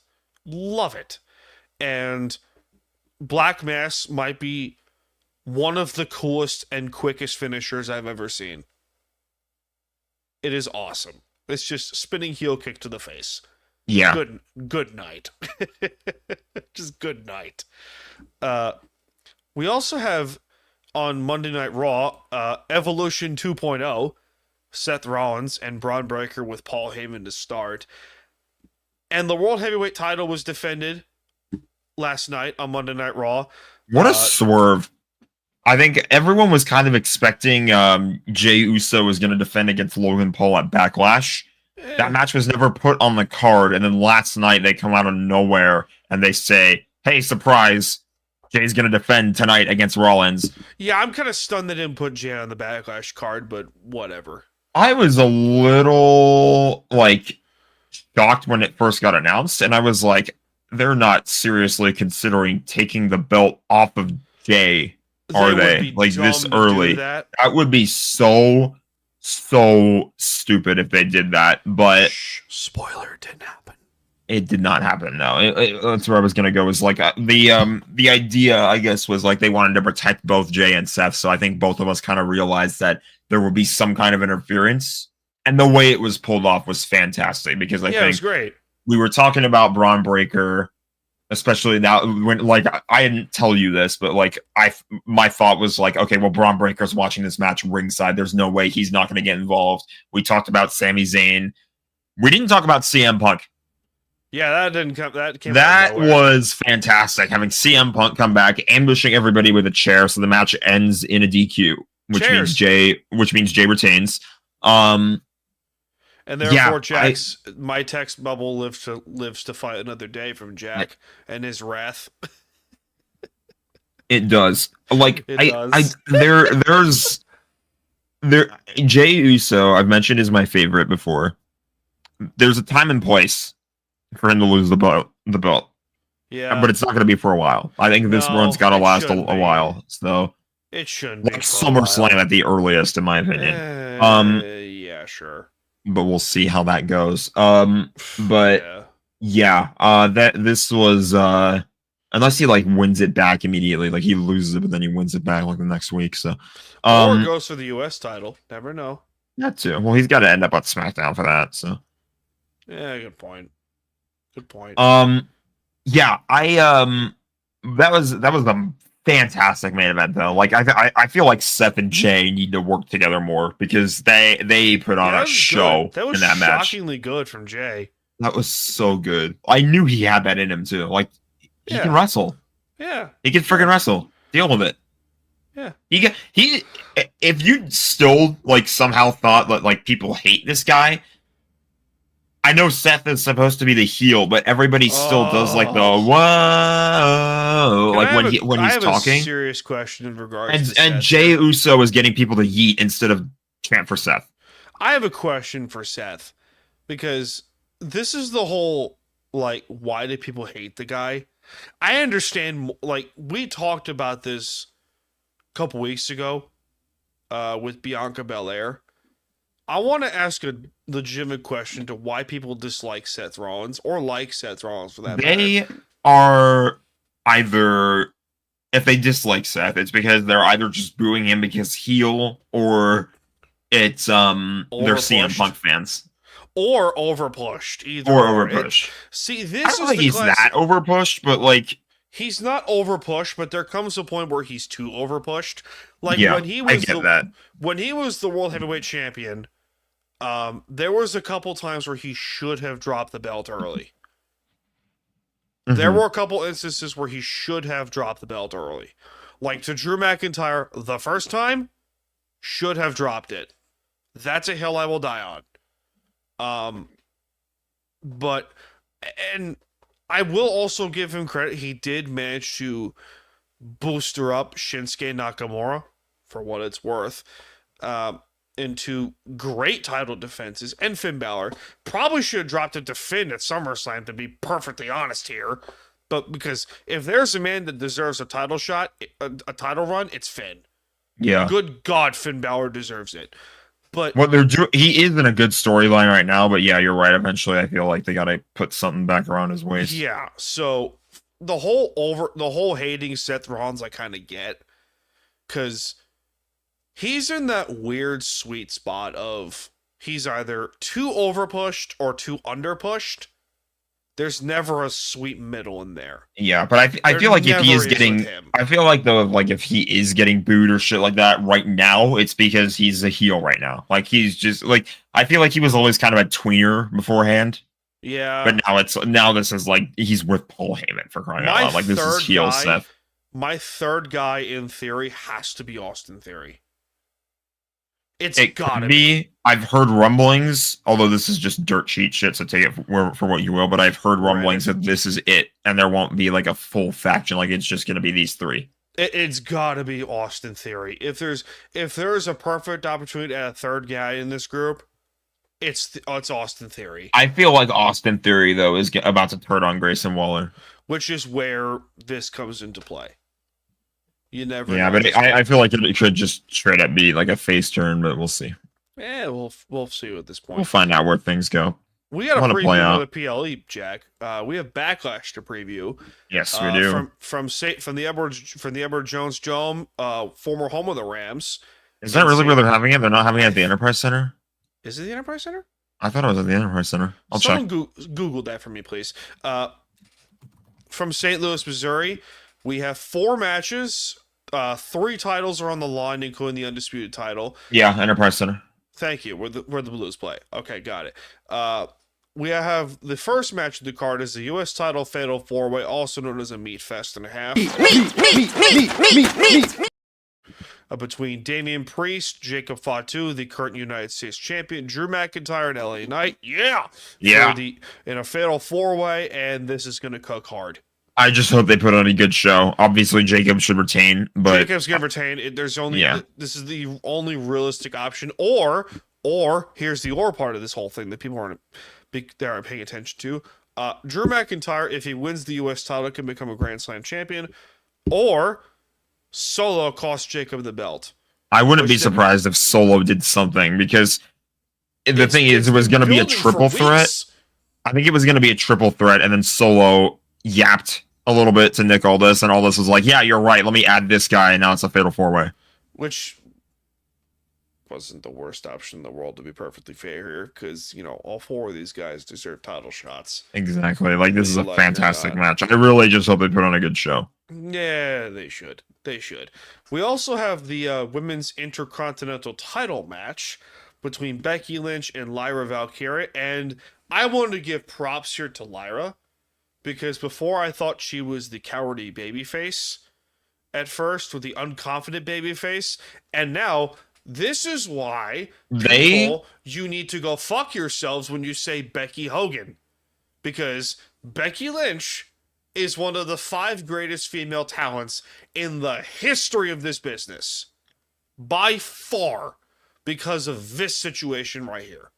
Love it. And Black Mass might be one of the coolest and quickest finishers I've ever seen. It is awesome. It's just spinning heel kick to the face. Yeah. Good night. Just good night. We also have on Monday Night Raw, Evolution 2.0, Seth Rollins and Braun Breaker with Paul Heyman to start. And the World Heavyweight title was defended last night on Monday Night Raw. What a swerve. I think everyone was kind of expecting Jey Uso was going to defend against Logan Paul at Backlash. That match was never put on the card, and then last night they come out of nowhere and they say, hey, surprise, Jay's going to defend tonight against Rollins. Yeah, I'm kind of stunned they didn't put Jay on the Backlash card, but whatever. I was a little, shocked when it first got announced, and I was like, they're not seriously considering taking the belt off of Jay, are they? Like, this early. That would be so stupid if they did that, but... Spoiler, it didn't happen. It did not happen, no. That's where I was going to go, was the idea, I guess, was they wanted to protect both Jay and Seth, so I think both of us kind of realized that there would be some kind of interference, and the way it was pulled off was fantastic, because I think... it was great. We were talking about Braun Breaker, especially now, when, I didn't tell you this, but, my thought was, okay, well, Braun Breaker's watching this match ringside, there's no way he's not going to get involved. We talked about Sami Zayn. We didn't talk about CM Punk. Yeah, that didn't come. That was fantastic. Having CM Punk come back, ambushing everybody with a chair, so the match ends in a DQ, which means Jay retains. And therefore, my text bubble lives to fight another day from Jack and his wrath. It does. Jay Uso, I've mentioned, is my favorite before. There's a time and place for him to lose the belt. Yeah. But it's not going to be for a while. I think this run's got to last a while. So it shouldn't be. SummerSlam at the earliest, in my opinion. Yeah, sure. But we'll see how that goes. But this was unless he wins it back immediately, he loses it, but then he wins it back the next week. So or goes for the US title. Never know. That too. Well, he's got to end up on SmackDown for that. So yeah, good point. Good point. Yeah, that was a fantastic main event though. I feel like Seth and Jay need to work together more, because they put on a show in that match. Shockingly good from Jay. That was so good. I knew he had that in him too. He can wrestle. Yeah. He can freaking wrestle. Deal with it. Yeah. He if you still somehow thought that people hate this guy, I know Seth is supposed to be the heel, but everybody still does the whoa when he's talking. I have a serious question in regards to and Seth. Jey Uso is getting people to yeet instead of chant for Seth. I have a question for Seth, because this is the whole why do people hate the guy? I understand. We talked about this a couple weeks ago with Bianca Belair. I want to ask a legitimate question to why people dislike Seth Rollins, or like Seth Rollins for that matter. They are either, if they dislike Seth, it's because they're either just booing him because heel, or it's they're CM Punk fans. Or overpushed. Either or overpushed. See, this I don't think he's that overpushed, but he's not overpushed, but there comes a point where he's too overpushed. When he was when he was the World Heavyweight Champion, there was a couple times where he should have dropped the belt early. Mm-hmm. There were a couple instances where he should have dropped the belt early. To Drew McIntyre, the first time, should have dropped it. That's a hill I will die on. But I will also give him credit. He did manage to booster up Shinsuke Nakamura, for what it's worth, into great title defenses. And Finn Balor probably should have dropped it to Finn at SummerSlam, to be perfectly honest here. But because if there's a man that deserves a title shot, a title run, it's Finn. Yeah. Good God, Finn Balor deserves it. But What they're doing, he is in a good storyline right now, but yeah, you're right. Eventually, I feel like they gotta put something back around his waist. yeah, so the whole hating Seth Rollins I kind of get, because he's in that weird sweet spot of he's either too overpushed or too underpushed. There's never a sweet middle in there. Yeah, but I feel like if he is getting, I feel like though, like if he is getting booed or shit like that right now, it's because he's a heel right now. Like he's just like, I feel like he was always kind of a tweener beforehand. Yeah, But now this is like he's with Paul Heyman, for crying out loud. Like this is heel Seth. My third guy in theory has to be Austin Theory. It could be. I've heard rumblings, although this is just dirt sheet shit, so take it for what you will. But I've heard rumblings that this is it, and there won't be like a full faction. Like it's just going to be these three. It's got to be Austin Theory. If there's a perfect opportunity at a third guy in this group, it's Austin Theory. I feel like Austin Theory though is about to turn on Grayson Waller, which is where this comes into play. You never. Yeah, but I feel like it could just straight up be like a face turn, but we'll see. Yeah, we'll see at this point. We'll find out where things go. We got a preview of the PLE, Jack. We have Backlash to preview. Yes, we do. From the Edward Jones Dome, former home of the Rams. Is that really where they're having it? They're not having it at the Enterprise Center? Is it the Enterprise Center? I thought it was at the Enterprise Center. Someone Google that for me, please. From St. Louis, Missouri, we have 4 matches. 3 titles are on the line, including the undisputed title. Yeah, Enterprise Center. Thank you. Where the Blues play. Okay, got it. We have the first match of the card is the U.S. title fatal 4-way, also known as a meat fest and a half. Between Damian Priest, Jacob Fatu, the current United States champion, Drew McIntyre, and LA Knight. Yeah. In a fatal 4-way, and this is going to cook hard. I just hope they put on a good show. Obviously, Jacob should retain, but Jacob's gonna retain. There's only this is the only realistic option. Or here's the or part of this whole thing that people aren't paying attention to. Drew McIntyre, if he wins the U.S. title, can become a Grand Slam champion. Or Solo costs Jacob the belt. I wouldn't be surprised if Solo did something, because the thing is, it was going to be a triple threat. I think it was going to be a triple threat, and then Solo yapped a little bit to Nick Aldis, and Aldis was like, yeah, you're right, let me add this guy, and now it's a fatal 4-way. Which wasn't the worst option in the world, to be perfectly fair here, because, all 4 of these guys deserve title shots. Exactly. Like, this is a fantastic match. I really just hope they put on a good show. Yeah, they should. We also have the Women's Intercontinental title match between Becky Lynch and Lyra Valkyria, and I wanted to give props here to Lyra, because before I thought she was the cowardly babyface at first, with the unconfident babyface, and now this is why you need to go fuck yourselves when you say Becky Hogan, because Becky Lynch is one of the 5 greatest female talents in the history of this business, by far, because of this situation right here,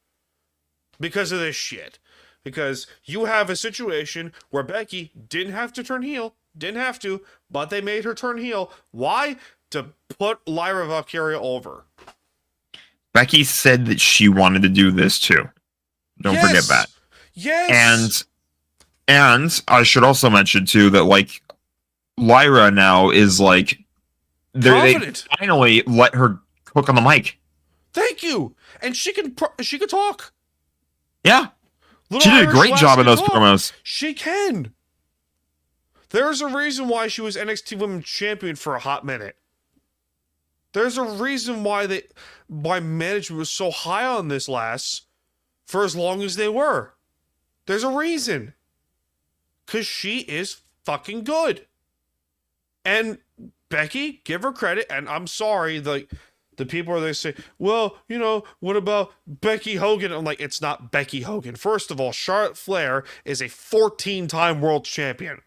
because of this shit. Because you have a situation where Becky didn't have to turn heel. Didn't have to, but they made her turn heel. Why? To put Lyra Valkyria over. Becky said that she wanted to do this too. Don't forget that. Yes. And I should also mention too that like Lyra now is like they finally let her cook on the mic. Thank you. And she can talk. Yeah. She did a great job in those promos. She can. There's a reason why she was NXT Women's Champion for a hot minute. There's a reason why management was so high on this lass for as long as they were. There's a reason. Because she is fucking good. And Becky, give her credit, and I'm sorry, the people are there say, well, what about Becky Hogan? I'm like, it's not Becky Hogan. First of all, Charlotte Flair is a 14-time world champion.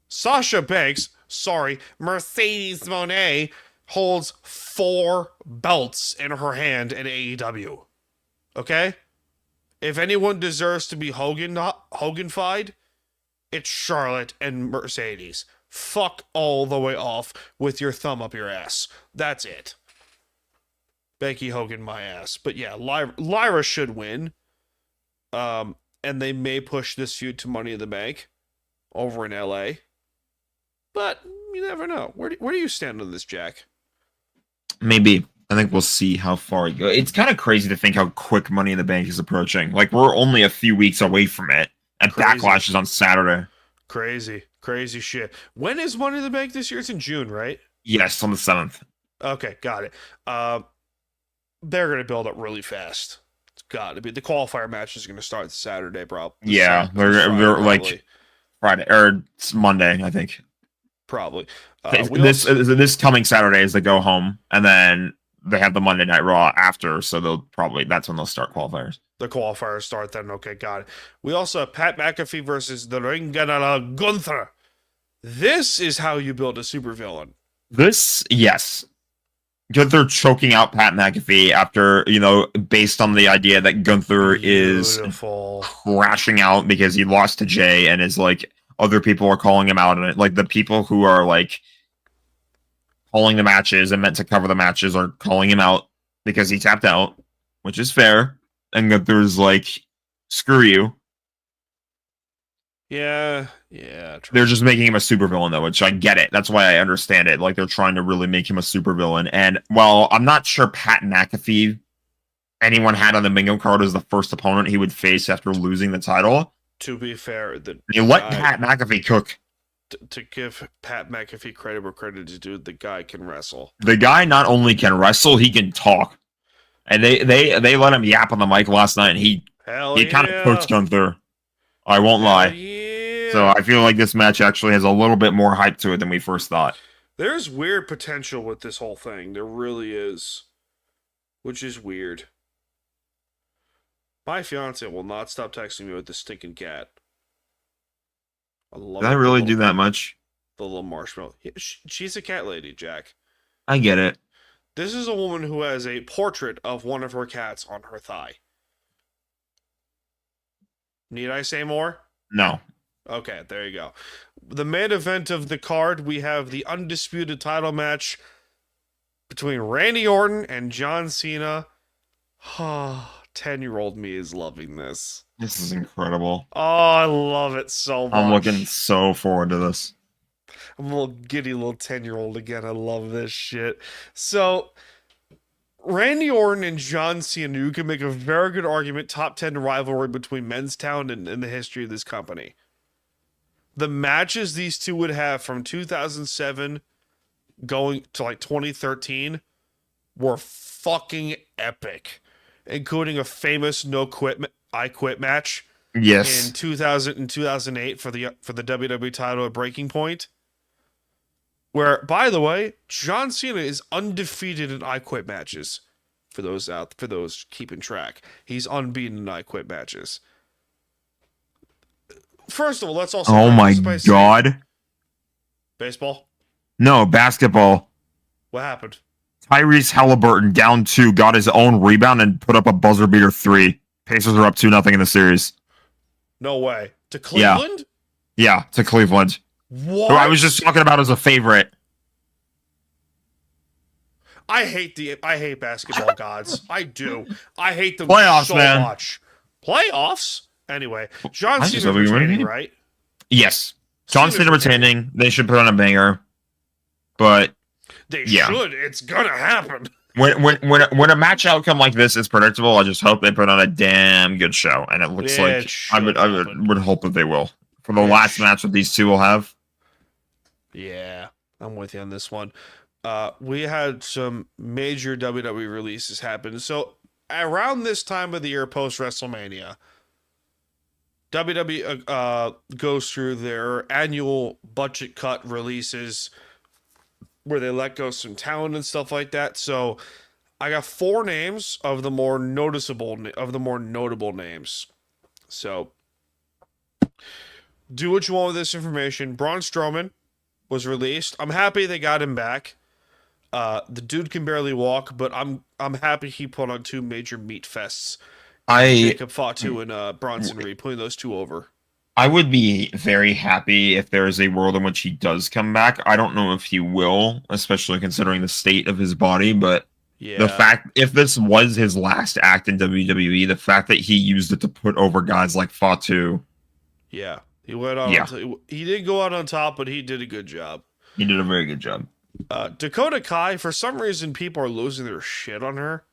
Sasha Banks, Mercedes Moné holds 4 belts in her hand in AEW. Okay? If anyone deserves to be Hogan-fied, it's Charlotte and Mercedes. Fuck all the way off with your thumb up your ass. That's it. Becky Hogan, my ass. But yeah, Lyra should win. And they may push this feud to Money in the Bank over in LA. But you never know. Where do you stand on this, Jack? Maybe. I think we'll see how far it goes. It's kind of crazy to think how quick Money in the Bank is approaching. Like, we're only a few weeks away from it. And Crazy. Backlash is on Saturday. Crazy shit. When is Money in the Bank this year? It's in June, right? Yes, on the 7th. Okay, got it. They're going to build up really fast. It's got to be. The qualifier match is going to start Saturday, bro. Yeah, they're like Friday or Monday, I think. Probably. This coming Saturday is the go home, and then they have the Monday Night Raw after, so that's when they'll start qualifiers. The qualifiers start then. Okay, got it. We also have Pat McAfee versus the Ring General Gunther. This is how you build a supervillain. Yes. Gunther choking out Pat McAfee after, based on the idea that Gunther is crashing out because he lost to Jay and is like, other people are calling him out on it. Like, the people who are like calling the matches and meant to cover the matches are calling him out because he tapped out, which is fair. And Gunther's like, screw you. Yeah. They're just making him a supervillain, though, which I get it. That's why I understand it. Like, they're trying to really make him a supervillain. And while I'm not sure Pat McAfee anyone had on the bingo card as the first opponent he would face after losing the title, to be fair, you let Pat McAfee cook. To give Pat McAfee credit where credit is due, the guy can wrestle. The guy not only can wrestle, he can talk. And they let him yap on the mic last night, and he kind of coached Gunther. I won't lie. Yeah. So I feel like this match actually has a little bit more hype to it than we first thought. There's weird potential with this whole thing. There really is. Which is weird. My fiance will not stop texting me with the stinking cat. Did I really do that much? The little marshmallow. She's a cat lady, Jack. I get it. This is a woman who has a portrait of one of her cats on her thigh. Need I say more? No. Okay, there you go. The main event of the card, we have the undisputed title match between Randy Orton and John Cena. 10-year-old me is loving this. This is incredible. Oh, I love it so much. I'm looking so forward to this. I'm a little giddy little 10-year-old again. I love this shit. So, Randy Orton and John Cena, you can make a very good argument, top 10 rivalry between Men's Town and in the history of this company. The matches these two would have from 2007 going to like 2013 were fucking epic, including a famous I Quit match. Yes. In 2000 and 2008 for the WWE title at Breaking Point. Where, by the way, John Cena is undefeated in I Quit matches. For those keeping track, he's unbeaten in I Quit matches. First of all, let's also. Oh my god! Baseball? No, basketball. What happened? Tyrese Halliburton down 2, got his own rebound and put up a buzzer beater 3. Pacers are up 2-0 in the series. No way. To Cleveland? Yeah, to Cleveland. What? Who I was just talking about as a favorite. I hate basketball gods. I do. I hate them Playoffs, so man. much. Playoffs? Anyway, John I Cena just thought we were retaining, winning. right? Yes. John Cena retaining. They should put on a banger. But They yeah. should. It's gonna happen. When a match outcome like this is predictable, I just hope they put on a damn good show. And it looks Yeah, like it I should would hope that they will. For the It last should. match that these two will have. Yeah, I'm with you on this one. We had some major WWE releases happen. So around this time of the year, post WrestleMania, WWE goes through their annual budget cut releases where they let go some talent and stuff like that. So I got 4 names of the more notable names. So do what you want with this information. Braun Strowman was released. I'm happy they got him back. The dude can barely walk, but I'm happy he put on 2 major meat fests. Jacob Fatu and Bronson Reed, putting those 2 over. I would be very happy if there is a world in which he does come back. I don't know if he will, especially considering the state of his body, but Yeah. The fact, if this was his last act in WWE, the fact that he used it to put over guys like Fatu, Yeah. He went on. Yeah. He didn't go out on top, but he did a good job. he did a very good job. Dakota Kai, for some reason, people are losing their shit on her.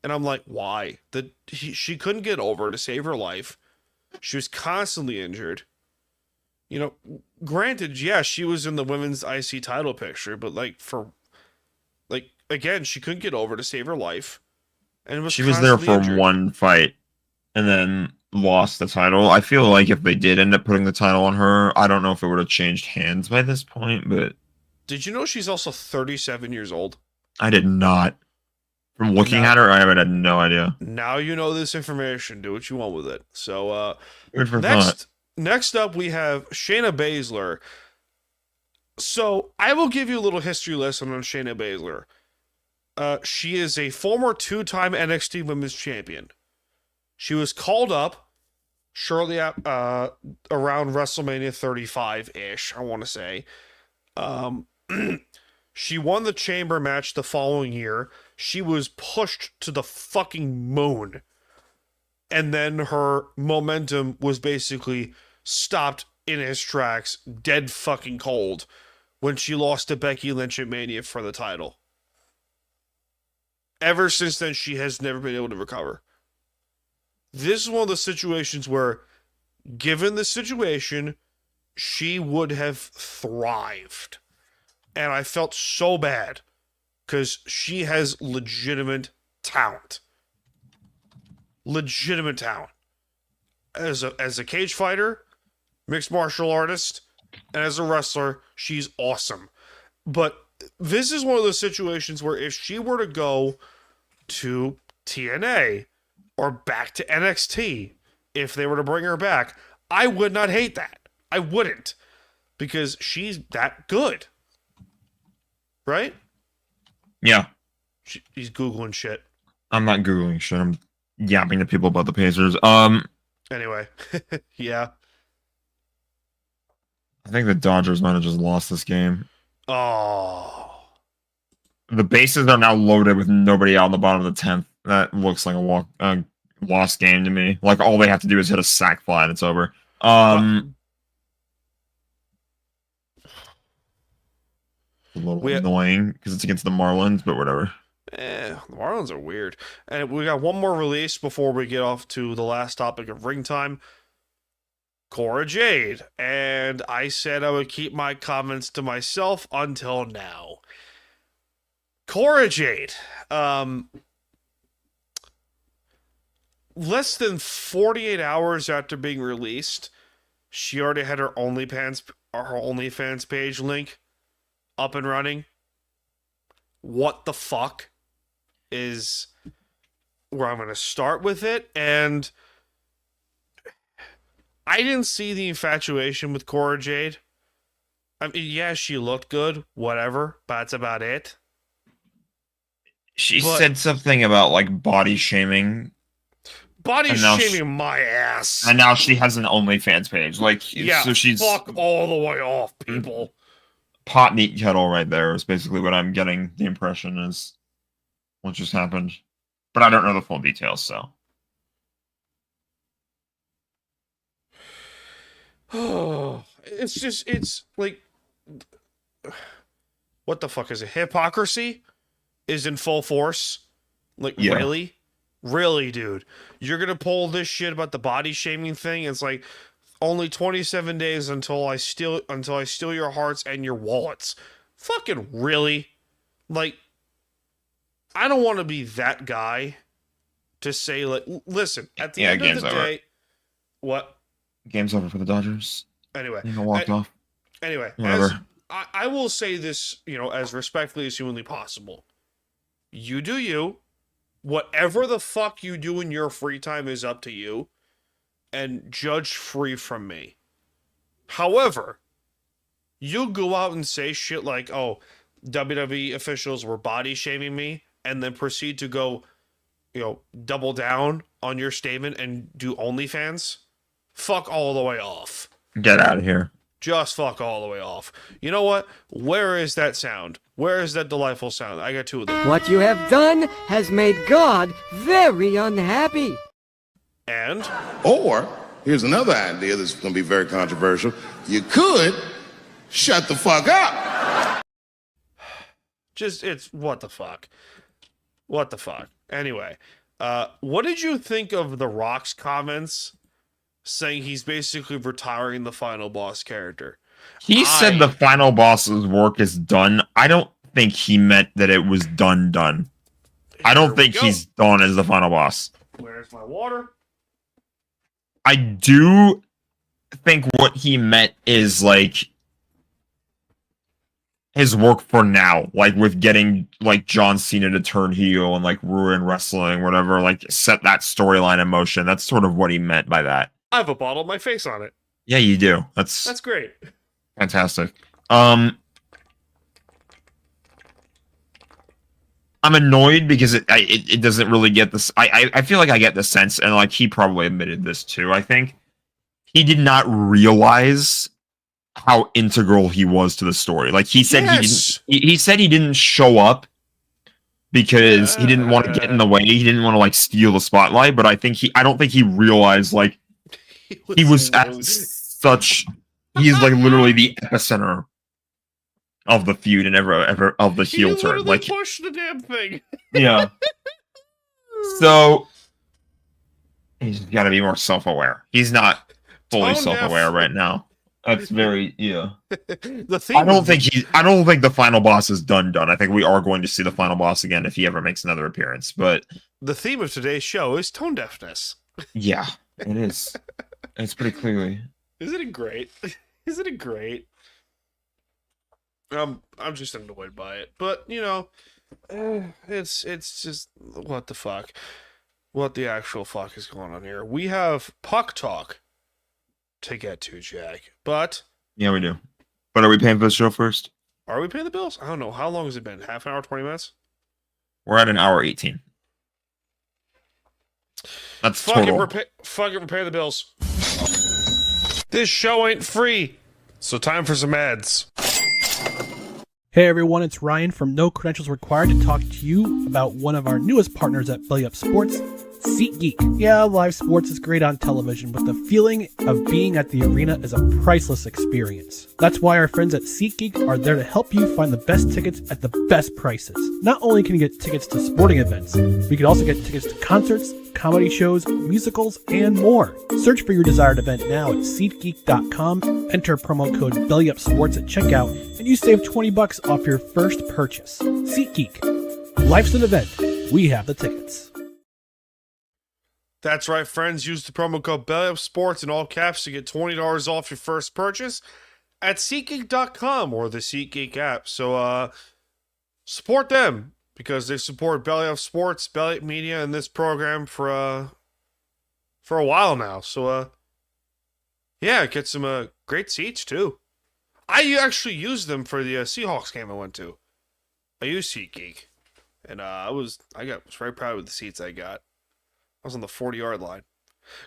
And I'm like, why? She couldn't get over to save her life. She was constantly injured. You know, granted, yeah, she was in the women's IC title picture, but again, she couldn't get over to save her life. And She was there for injured. one fight and then lost the title. I feel like if they did end up putting the title on her, I don't know if it would have changed hands by this point, but Did you know she's also 37 years old? I did not. From looking at her, I had no idea. Now you know this information. Do what you want with it. So, Good for thought. next up, we have Shayna Baszler. So, I will give you a little history lesson on Shayna Baszler. She is a former 2-time NXT Women's Champion. She was called up shortly around WrestleMania 35-ish, I want to say. She won the chamber match the following year. She was pushed to the fucking moon. And then her momentum was basically stopped in its tracks, dead fucking cold, when she lost to Becky Lynch at Mania for the title. Ever since then, she has never been able to recover. This is one of the situations where, given the situation, she would have thrived. And I felt so bad because she has legitimate talent. Legitimate talent. As a cage fighter, mixed martial artist, and as a wrestler, she's awesome. But this is one of those situations where if she were to go to TNA or back to NXT, if they were to bring her back, I would not hate that. I wouldn't. Because she's that good. Right? Yeah. He's Googling shit. I'm not Googling shit. I'm yapping to people about the Pacers. Anyway. Yeah. I think the Dodgers might have just lost this game. Oh. The bases are now loaded with nobody out on the bottom of the 10th. That looks like a lost game to me. Like, all they have to do is hit a sac fly and it's over. A little annoying because it's against the Marlins, but whatever. The Marlins are weird. And we got one more release before we get off to the last topic of ring time. Cora Jade. And I said I would keep my comments to myself until now. Cora Jade. Less than 48 hours after being released, she already had her OnlyFans page link up and running. What the fuck is where I'm going to start with it. And I didn't see the infatuation with Cora Jade. I mean, yeah, she looked good, whatever, but that's about it. She said something about like body shaming. Body shaming my ass. And now she has an OnlyFans page. Like, yeah, so she's fuck all the way off, people. Pot neat kettle right there is basically what I'm getting the impression is what just happened. But I don't know the full details, so. Oh, it's like, what the fuck is it? Hypocrisy is in full force. Like, yeah. Really, dude? You're gonna pull this shit about the body shaming thing? It's like, only 27 days until I steal your hearts and your wallets. Fucking really? Like, I don't want to be that guy to say, like, listen, at the end of the day, what? Game's over for the Dodgers. Anyway. You walked off. Anyway, I will say this, as respectfully as humanly possible. You do you. Whatever the fuck you do in your free time is up to you. And judge free from me. However, you go out and say shit like, oh, WWE officials were body shaming me, and then proceed to go, double down on your statement and do OnlyFans. Fuck all the way off. Get out of here. Just fuck all the way off. You know what? Where is that sound? Where is that delightful sound? I got two of them. What you have done has made God very unhappy. And? Or, here's another idea that's going to be very controversial. You could shut the fuck up. Just, it's, what the fuck? What the fuck? Anyway, what did you think of The Rock's comments saying he's basically retiring the final boss character? He said the final boss's work is done. I don't think he meant that it was done. I don't think he's done as the final boss. Where's my water? I do think what he meant is like his work for now, like with getting like John Cena to turn heel and like ruin wrestling, whatever, like set that storyline in motion. That's sort of what he meant by that. I have a bottle of my face on it. Yeah, you do. That's great. Fantastic. I'm annoyed because it doesn't really get this. I feel like I get the sense, and like he probably admitted this too. I think he did not realize how integral he was to the story. Like he said, he said he didn't show up because he didn't want to get in the way. He didn't want to like steal the spotlight. But I don't think he realized like he was at such. He's like literally the epicenter of the feud and ever of the heel turn. Like push the damn thing. Yeah. So he's got to be more self-aware. He's not fully self-aware right now. That's very The theme I don't think the final boss is done. I think we are going to see the final boss again if he ever makes another appearance. But the theme of today's show is tone deafness. Yeah, it is. It's pretty clearly. Isn't it great? Isn't it great? I'm just annoyed by it, but you know, it's just what the fuck, what the actual fuck is going on here? We have puck talk to get to, Jack, but yeah, we do. But are we paying for the show first? Are we paying the bills? I don't know. How long has it been? Half an hour, 20 minutes? We're at an hour 18. That's total. We're paying the bills. This show ain't free, so time for some ads. Hey everyone, it's Ryan from No Credentials Required to talk to you about one of our newest partners at Belly Up Sports, SeatGeek. Yeah, live sports is great on television, but the feeling of being at the arena is a priceless experience. That's why our friends at SeatGeek are there to help you find the best tickets at the best prices. Not only can you get tickets to sporting events, we can also get tickets to concerts, comedy shows, musicals, and more. Search for your desired event now at SeatGeek.com, enter promo code BellyUpSports at checkout, and you save $20 off your first purchase. SeatGeek. Life's an event. We have the tickets. That's right, friends. Use the promo code BellyUpSports in all caps to get $20 off your first purchase at SeatGeek.com or the SeatGeek app. So, support them because they support Belly Up Sports, Belly Up Media, and this program for a while now. So, yeah, get some great seats too. I actually used them for the Seahawks game I went to. I used SeatGeek, and I was very proud of the seats I got. I was on the 40-yard line.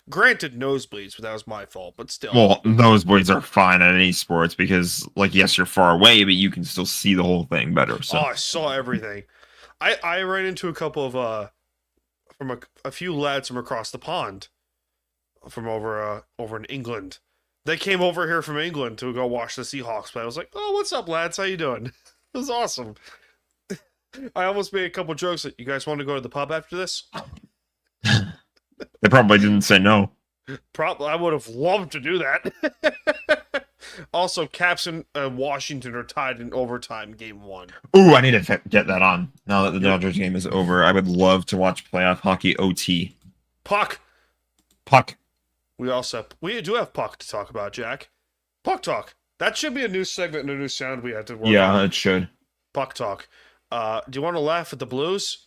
Granted, nosebleeds, but that was my fault, but still. Well, nosebleeds are fine at any sports because, like, yes, you're far away, but you can still see the whole thing better. So. Oh, I saw everything. I ran into a couple of, from a few lads from across the pond, from over in England. They came over here from England to go watch the Seahawks play. I was like, oh, what's up, lads? How you doing? It was awesome. I almost made a couple jokes that you guys want to go to the pub after this? They probably didn't say no. Probably, I would have loved to do that. Also, Caps and Washington are tied in overtime, game 1. Ooh, I need to get that on. Now that the Dodgers game is over, I would love to watch playoff hockey OT. Puck. We do have puck to talk about, Jack. Puck talk. That should be a new segment and a new sound we have to work on. Yeah, it should. Puck talk. Do you want to laugh at the Blues?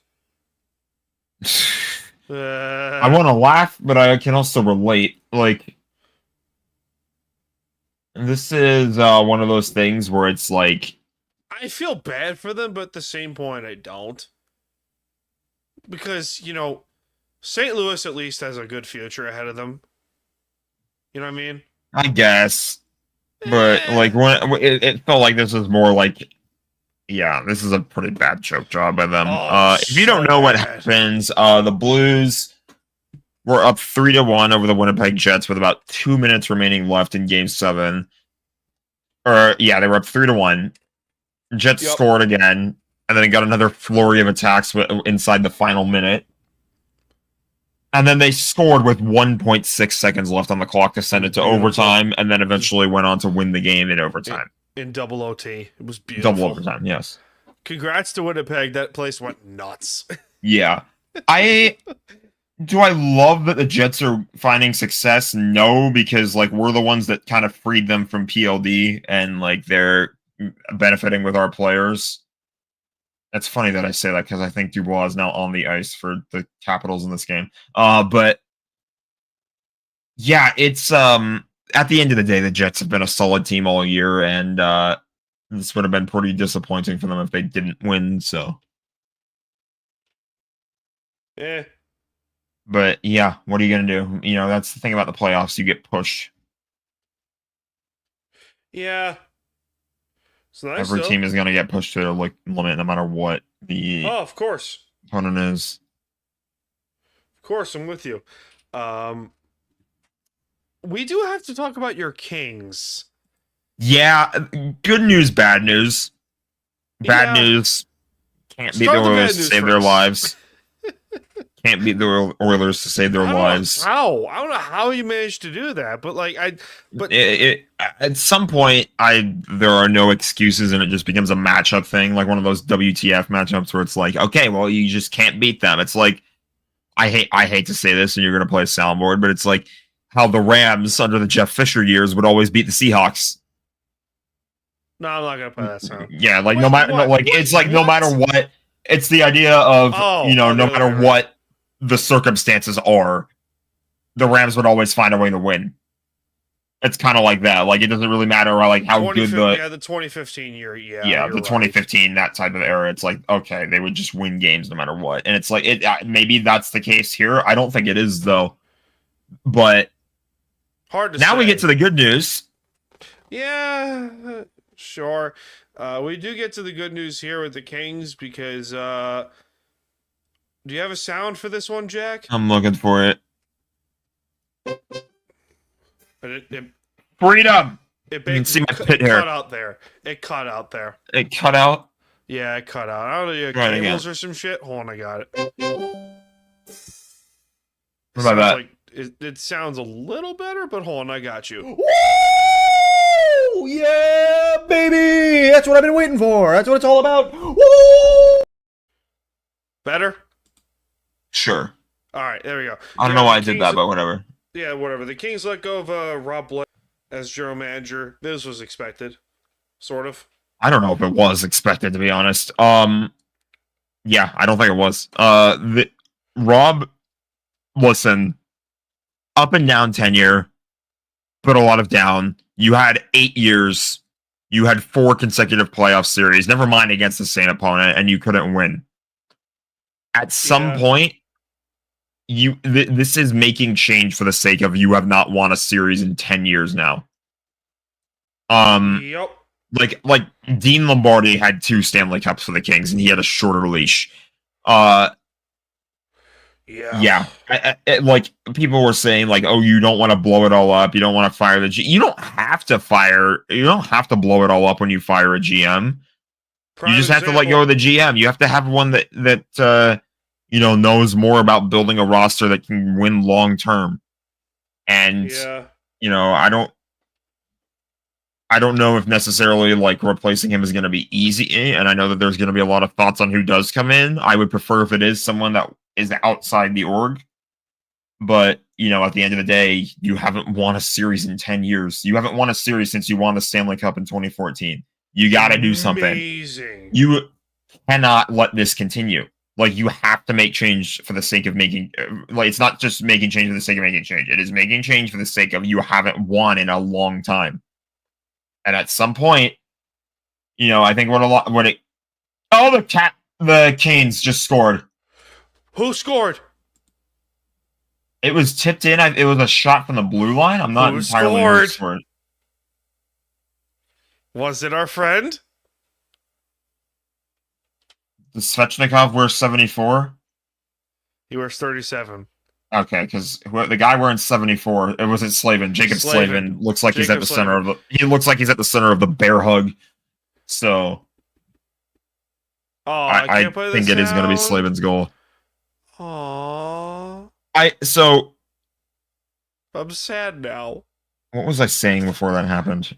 I want to laugh, but I can also relate. Like, this is one of those things where it's like... I feel bad for them, but at the same point, I don't. Because, you know, St. Louis at least has a good future ahead of them. You know what I mean? I guess. But like when it felt like this was more like, yeah, this is a pretty bad choke job by them. If you don't know what happens, the Blues were up 3-1 over the Winnipeg Jets with about 2 minutes remaining left in Game 7. Or yeah, they were up 3-1. Jets scored again, and then it got another flurry of attacks inside the final minute. And then they scored with 1.6 seconds left on the clock to send it to overtime, and then eventually went on to win the game in overtime. In double OT. It was beautiful. Double overtime, yes. Congrats to Winnipeg. That place went nuts. Yeah. Do I love that the Jets are finding success? No, because like we're the ones that kind of freed them from PLD, and like they're benefiting with our players. It's funny that I say that because I think Dubois is now on the ice for the Capitals in this game. But yeah, it's at the end of the day, the Jets have been a solid team all year, and this would have been pretty disappointing for them if they didn't win. So, yeah. But yeah, what are you gonna do? You know, that's the thing about the playoffs. You get pushed. Yeah. It's nice, Every though. team is gonna get pushed to their limit, no matter what the of course opponent is. Of course, I'm with you. We do have to talk about your Kings. Yeah, good news, bad news. Bad news. Can't beat the Oilers to save their lives. Can't beat the Oilers to save their lives. I don't know how you managed to do that, but like at some point, there are no excuses, and it just becomes a matchup thing, like one of those WTF matchups where it's like, okay, well, you just can't beat them. It's like I hate to say this, and you're gonna play a soundboard, but it's like how the Rams under the Jeff Fisher years would always beat the Seahawks. No, I'm not gonna play that sound. Yeah, like no matter what, it's the idea of no matter what the circumstances are, the Rams would always find a way to win. It's kind of like that. Like it doesn't really matter like how good the 2015 year, the 2015 that type of era. It's like okay, they would just win games no matter what, and it's like maybe that's the case here. I don't think it is though. But hard to now say. We get to the good news. Yeah, sure. We do get to the good news here with the Kings because do you have a sound for this one, Jack? I'm looking for it. But freedom. You can see my pit hair. Cut out there. It cut out there. It cut out? Yeah, it cut out. I don't know, you have cables or some shit? Hold on, I got it. What about that? Like, it sounds a little better, but hold on, I got you. Woo! Yeah, baby! That's what I've been waiting for. That's what it's all about. Woo! Better? Sure. All right, there we go. I don't know why I did that, but whatever. Yeah, whatever. The Kings let go of Rob Blake as general manager. This was expected, sort of. I don't know if it was expected, to be honest. Yeah, I don't think it was. Rob, listen, up and down tenure, put a lot of down. You had 8 years. You had 4 consecutive playoff series, never mind against the same opponent, and you couldn't win. At some point, this is making change for the sake of you have not won a series in 10 years now. Yep. Like Dean Lombardi had 2 Stanley Cups for the Kings, and he had a shorter leash. Yeah. Like people were saying, like, oh, you don't want to blow it all up. You don't want to fire the GM. You don't have to blow it all up when you fire a GM. You just have to let go of the GM. You have to have one that knows more about building a roster that can win long term. And I don't know if necessarily like replacing him is going to be easy. And I know that there's going to be a lot of thoughts on who does come in. I would prefer if it is someone that is outside the org. But, at the end of the day, you haven't won a series in 10 years. You haven't won a series since you won the Stanley Cup in 2014. You got to do something. Amazing. You cannot let this continue. Like, you have to make change for the sake of making... it's not just making change for the sake of making change. It is making change for the sake of you haven't won in a long time. And at some point, I think the Canes just scored. Who scored? It was tipped in. It was a shot from the blue line. I'm not entirely sure who scored. Was it our friend? Does Svechnikov wear 74? He wears 37. Okay, because the guy wearing 74, it wasn't Slavin. Jacob Slavin looks like he's at the center of the. He looks like he's at the center of the bear hug. So, I think it is going to be Slavin's goal. Aww. I'm sad now. What was I saying before that happened?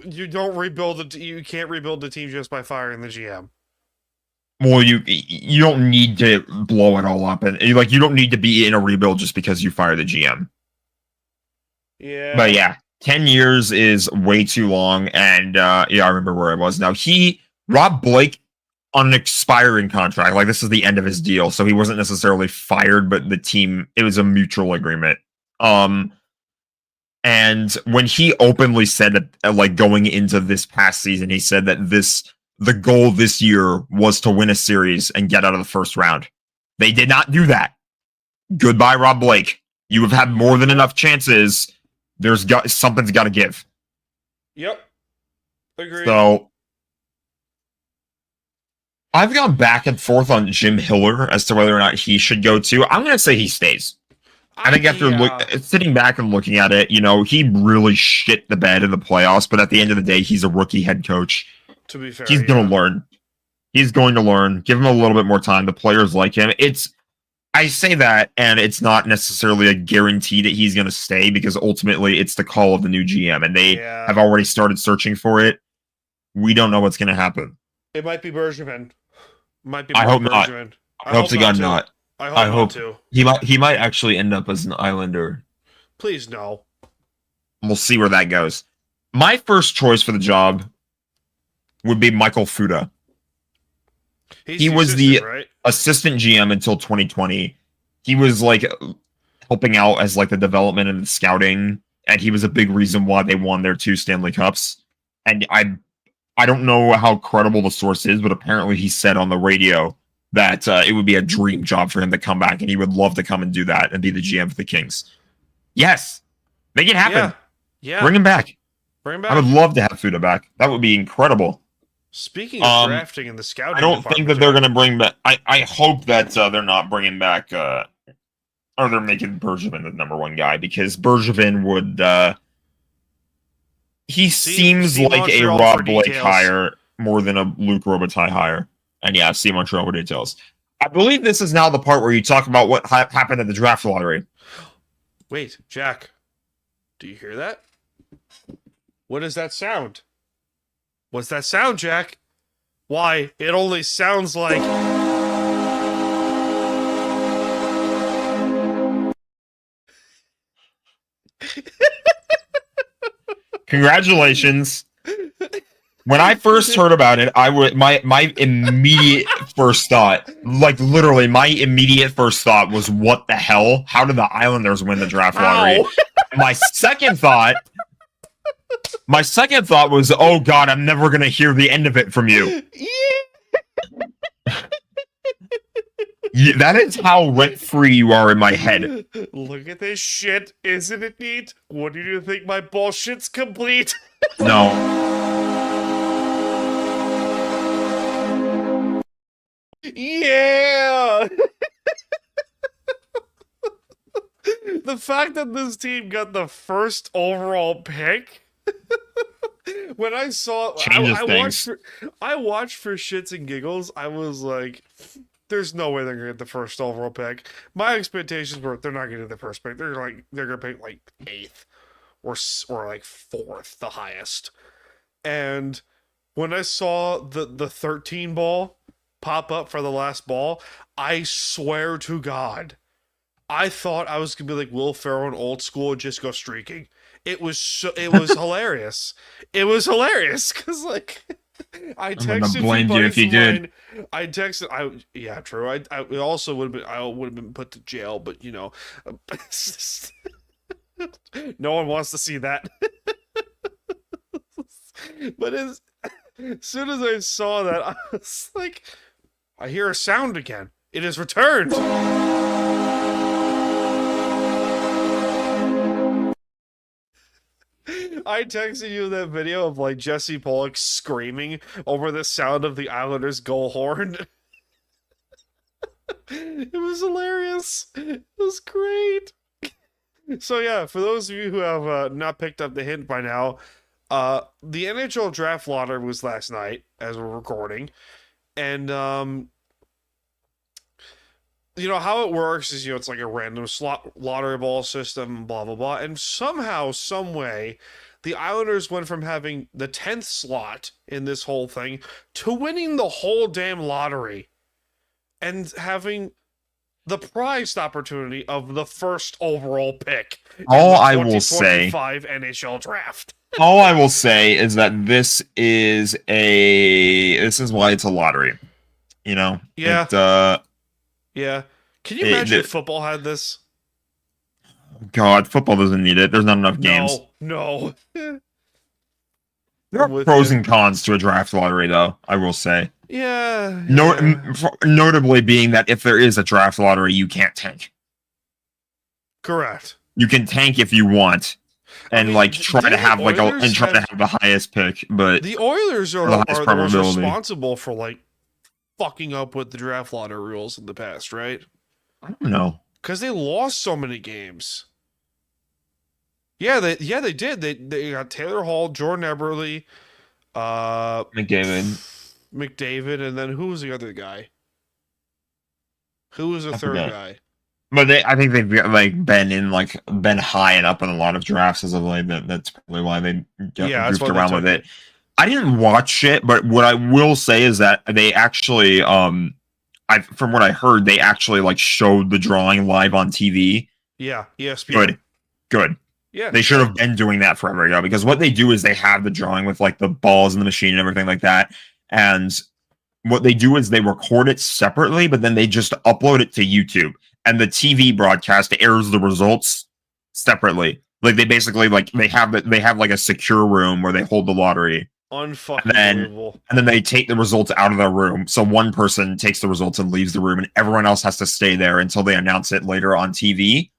You don't rebuild you can't rebuild the team just by firing the GM. Well, you don't need to blow it all up, and you don't need to be in a rebuild just because you fire the GM. Yeah. But yeah, 10 years is way too long, and I remember where I was now. Rob Blake on an expiring contract, this is the end of his deal, so he wasn't necessarily fired, but the team, it was a mutual agreement. And when he openly said that, going into this past season, he said that the goal this year was to win a series and get out of the first round. They did not do that. Goodbye, Rob Blake. You have had more than enough chances. Something's got to give. Yep. Agreed. So I've gone back and forth on Jim Hiller as to whether or not he should go too. I'm going to say he stays. I think after sitting back and looking at it, he really shit the bed in the playoffs, but at the end of the day, he's a rookie head coach. To be fair, he's going to learn. He's going to learn. Give him a little bit more time. The players like him. I say that, and it's not necessarily a guarantee that he's going to stay, because ultimately it's the call of the new GM, and they have already started searching for it. We don't know what's going to happen. It might be Bergevin. I hope not. I hope to God not. I hope to. He might actually end up as an Islander. Please no. We'll see where that goes. My first choice for the job would be Michael Fuda. He was the assistant GM until 2020. He was helping out as the development and the scouting, and he was a big reason why they won their 2 Stanley Cups. And I don't know how credible the source is, but apparently he said on the radio that it would be a dream job for him to come back, and he would love to come and do that and be the GM for the Kings. Yes, make it happen. Yeah. Bring him back. Bring him back. I would love to have Fuda back. That would be incredible. Speaking of drafting and the scouting, I don't think that they're going to bring back. I hope that they're not bringing back, or they're making Bergevin the number 1 guy, because Bergevin would. He seems like a Rob Blake hire more than a Luke Robitaille hire. And yeah, see Montreal for details. I believe this is now the part where you talk about what happened at the draft lottery. Wait, Jack. Do you hear that? What is that sound? What's that sound, Jack? Why, it only sounds like... Congratulations. When I first heard about it, my immediate first thought, literally my immediate first thought was, what the hell? How did the Islanders win the draft lottery? My second thought was, oh God, I'm never going to hear the end of it from you. Yeah, that is how rent-free you are in my head. Look at this shit. Isn't it neat? What do you think my bullshit's complete? No. Yeah! The fact that this team got the first overall pick, when I saw I watched for shits and giggles. I was like, there's no way they're gonna get the first overall pick. My expectations were they're not gonna get the first pick. They're gonna pick 8th or 4th, the highest. And when I saw the 13 ball pop up for the last ball, I swear to God, I thought I was gonna be like Will Ferrell in Old School and just go streaking. It was hilarious. It was hilarious because I texted blame you if you did. I texted. Yeah, true. I also would have been put to jail, but no one wants to see that. But as soon as I saw that, I was like, I hear a sound again. It has returned. I texted you that video of like Jesse Pollock screaming over the sound of the Islanders' goal horn. It was hilarious. It was great. So yeah, for those of you who have not picked up the hint by now, the NHL draft lottery was last night as we're recording, and you know how it works is, you know, it's like a random slot lottery ball system, blah blah blah, and somehow, some way, the Islanders went from having the 10th slot in this whole thing to winning the whole damn lottery and having the prized opportunity of the first overall pick in All the I will say, 2025 NHL draft. all I will say is that this is why it's a lottery. You know? Yeah. Yeah. Can you imagine it- if football had this? God, football doesn't need it. There's not enough games. No. There are pros and cons to a draft lottery, though, I will say. Yeah. Notably being that if there is a draft lottery, you can't tank. Correct. You can tank if you want, and try to have the highest pick, but the Oilers are the highest the ones probability. responsible for fucking up with the draft lottery rules in the past, right? I don't know. Because they lost so many games. Yeah, they did. They got Taylor Hall, Jordan Eberle, McDavid, and then who was the other guy? Who was the third guy? But I think they've been high and up in a lot of drafts as of late. That's probably why they goofed around with it. I didn't watch it, but what I will say is that they actually, from what I heard, they actually showed the drawing live on TV. Yeah, ESPN. Good. Yeah, they should have been doing that forever ago, because what they do is they have the drawing with the balls in the machine and everything like that, and what they do is they record it separately, but then they just upload it to YouTube, and the TV broadcast airs the results separately. They basically they have a secure room where they hold the lottery. Unfucking and then they take the results out of their room. So one person takes the results and leaves the room, and everyone else has to stay there until they announce it later on TV.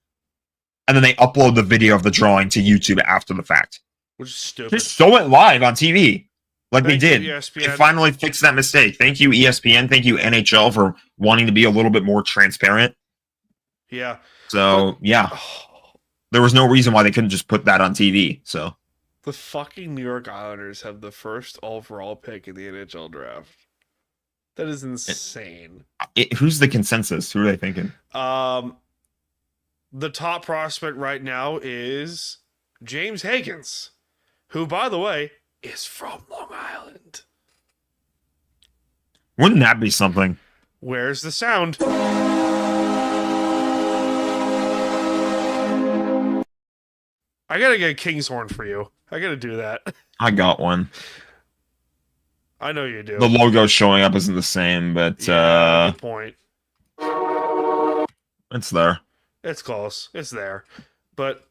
And then they upload the video of the drawing to YouTube after the fact. Which is stupid. Just show it live on TV. They did. ESPN. They finally fixed that mistake. Thank you, ESPN. Thank you, NHL, for wanting to be a little bit more transparent. Yeah. So, there was no reason why they couldn't just put that on TV. So the fucking New York Islanders have the first overall pick in the NHL draft. That is insane. Who's the consensus? Who are they thinking? The top prospect right now is James Higgins, who, by the way, is from Long Island. Wouldn't that be something? Where's the sound? I gotta get a King's Horn for you. I gotta do that. I got one. I know you do. The logo showing up isn't the same, but good point. It's there. It's close. It's there, but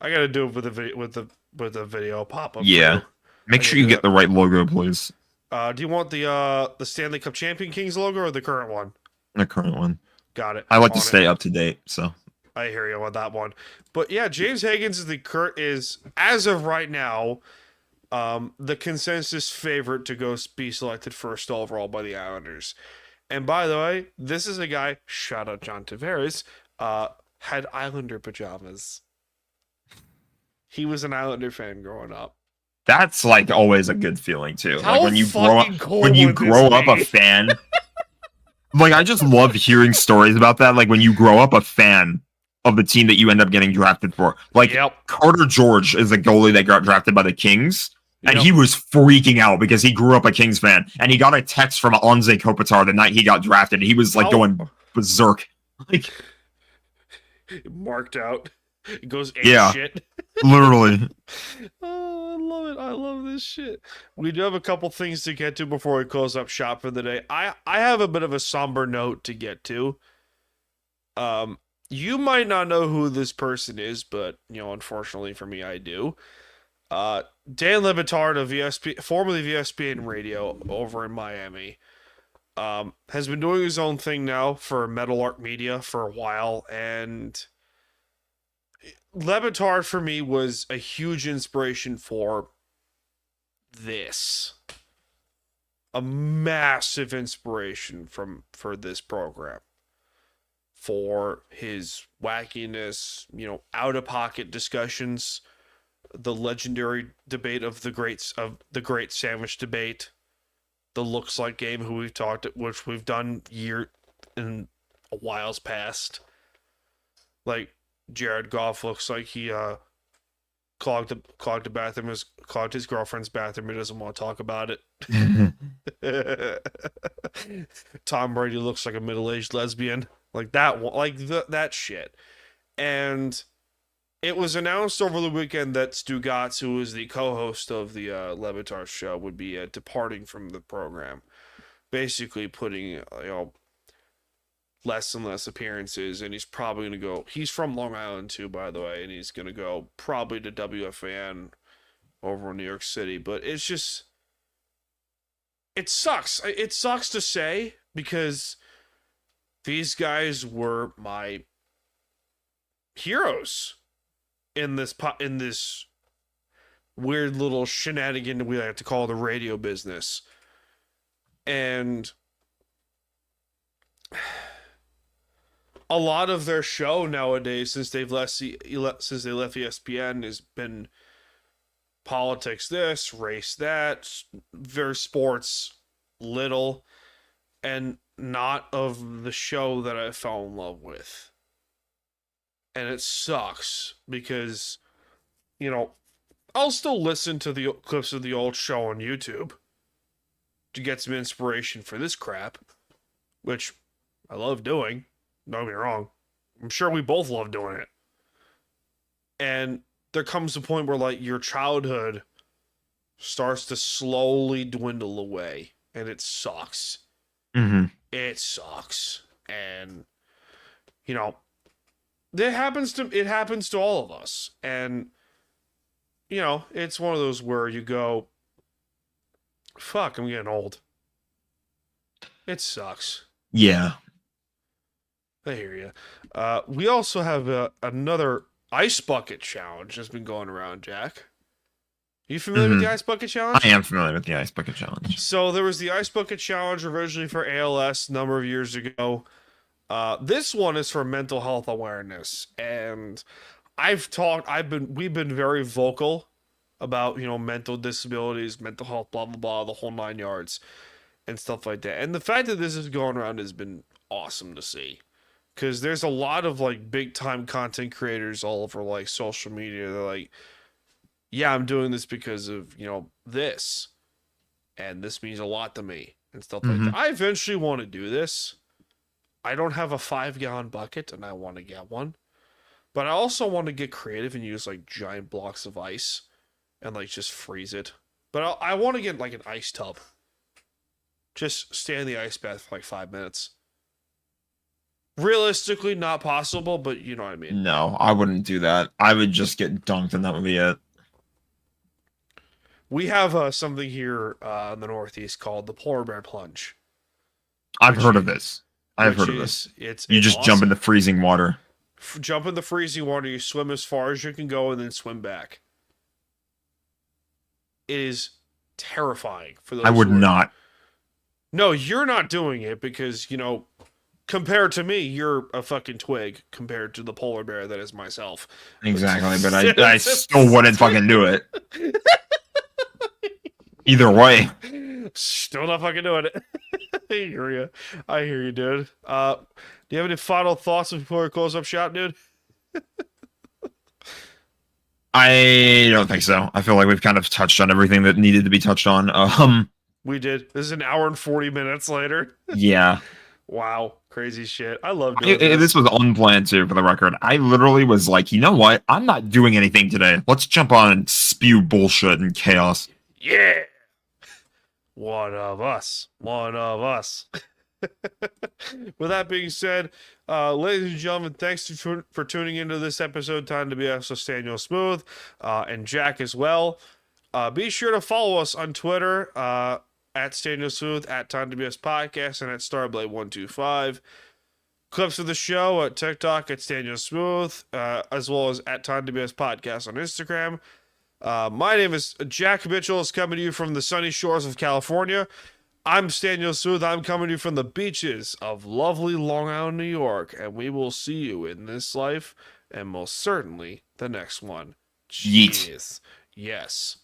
I gotta do it with the video pop up. Yeah, make sure you get the right logo, please. Do you want the Stanley Cup Champion Kings logo or the current one? The current one. Got it. I like to stay up to date, so. I hear you on that one. But yeah, James Higgins is as of right now, the consensus favorite to go be selected first overall by the Islanders. And by the way, this is a guy, shout out John Tavares, had Islander pajamas. He was an Islander fan growing up. That's always a good feeling too. How when you fucking grow up a fan. I just love hearing stories about that. When you grow up a fan of the team that you end up getting drafted for. Carter George is a goalie that got drafted by the Kings, and he was freaking out because he grew up a Kings fan, and he got a text from Anze Kopitar the night he got drafted, and he was going berserk. Marked out. It goes shit. Literally. Oh, I love it. I love this shit. We do have a couple things to get to before we close up shop for the day. I have a bit of a somber note to get to. You might not know who this person is, but unfortunately for me, I do. Dan Le Batard of ESPN, formerly of ESPN Radio over in Miami, has been doing his own thing now for Metal Arc Media for a while, and Levitard for me was a huge inspiration for this. A massive inspiration for this program. For his wackiness, out of pocket discussions, the legendary debate of the great sandwich debate, the looks like game which we've done in a while's past. Like Jared Goff looks like he clogged his girlfriend's bathroom. He doesn't want to talk about it. Tom Brady looks like a middle-aged lesbian. Like that one, that shit. And it was announced over the weekend that Stugatz, who is the co-host of the Levitard show, would be departing from the program. Basically putting, less and less appearances, and he's probably going to go... He's from Long Island, too, by the way, and he's going to go probably to WFAN over in New York City. But it's just... It sucks. It sucks to say, because these guys were my heroes in this weird little shenanigan we like to call the radio business. And a lot of their show nowadays, since they left ESPN, has been politics this, race that, very sports little, and not of the show that I fell in love with. And it sucks because, I'll still listen to the clips of the old show on YouTube to get some inspiration for this crap, which I love doing. Don't get me wrong. I'm sure we both love doing it. And there comes a point where, your childhood starts to slowly dwindle away, and it sucks. Mm-hmm. It sucks. And, it happens to all of us. And, it's one of those where you go, fuck, I'm getting old. It sucks. Yeah. I hear you. We also have another ice bucket challenge that's been going around, Jack. You familiar with the ice bucket challenge? I am familiar with the ice bucket challenge. So there was the ice bucket challenge originally for ALS a number of years ago. This one is for mental health awareness, and we've been very vocal about, mental disabilities, mental health, blah, blah, blah, the whole 9 yards and stuff like that. And the fact that this is going around has been awesome to see. Because there's a lot of, big time content creators all over, social media. They're like, yeah, I'm doing this because of, this. And this means a lot to me and stuff like that. I eventually want to do this. I don't have a 5-gallon bucket, and I want to get one. But I also want to get creative and use, giant blocks of ice and, just freeze it. But I want to get, an ice tub. Just stay in the ice bath for, 5 minutes. Realistically, not possible, but you know what I mean. No, I wouldn't do that. I would just get dunked, and that would be it. We have something here in the Northeast called the polar bear plunge. I've heard of this. You just jump in the freezing water. Jump in the freezing water. You swim as far as you can go, and then swim back. It is terrifying for those. I would not. No, you're not doing it because compared to me, you're a fucking twig compared to the polar bear that is myself. Exactly, but I still wouldn't fucking do it. Either way. Still not fucking doing it. I hear you, dude. Do you have any final thoughts before we close up shop, dude? I don't think so. I feel like we've kind of touched on everything that needed to be touched on. We did. This is an hour and 40 minutes later. Yeah. Wow. Crazy shit. I love doing this. This was unplanned too, for the record. I literally was like, you know what? I'm not doing anything today. Let's jump on and spew bullshit and chaos. Yeah. One of us. One of us. With that being said, ladies and gentlemen, thanks for tuning into this episode. Time to be with Staniel Smooth and Jack as well. Be sure to follow us on Twitter at Staniel Smooth, at Time to BS Podcast, and at Starblade125. Clips of the show at TikTok at Staniel Smooth, as well as at Time WS Podcast on Instagram. My name is Jack Mitchell, is coming to you from the sunny shores of California. I'm Staniel Smooth. I'm coming to you from the beaches of lovely Long Island, New York, and we will see you in this life and most certainly the next one. Yeet. Cheers. Yes.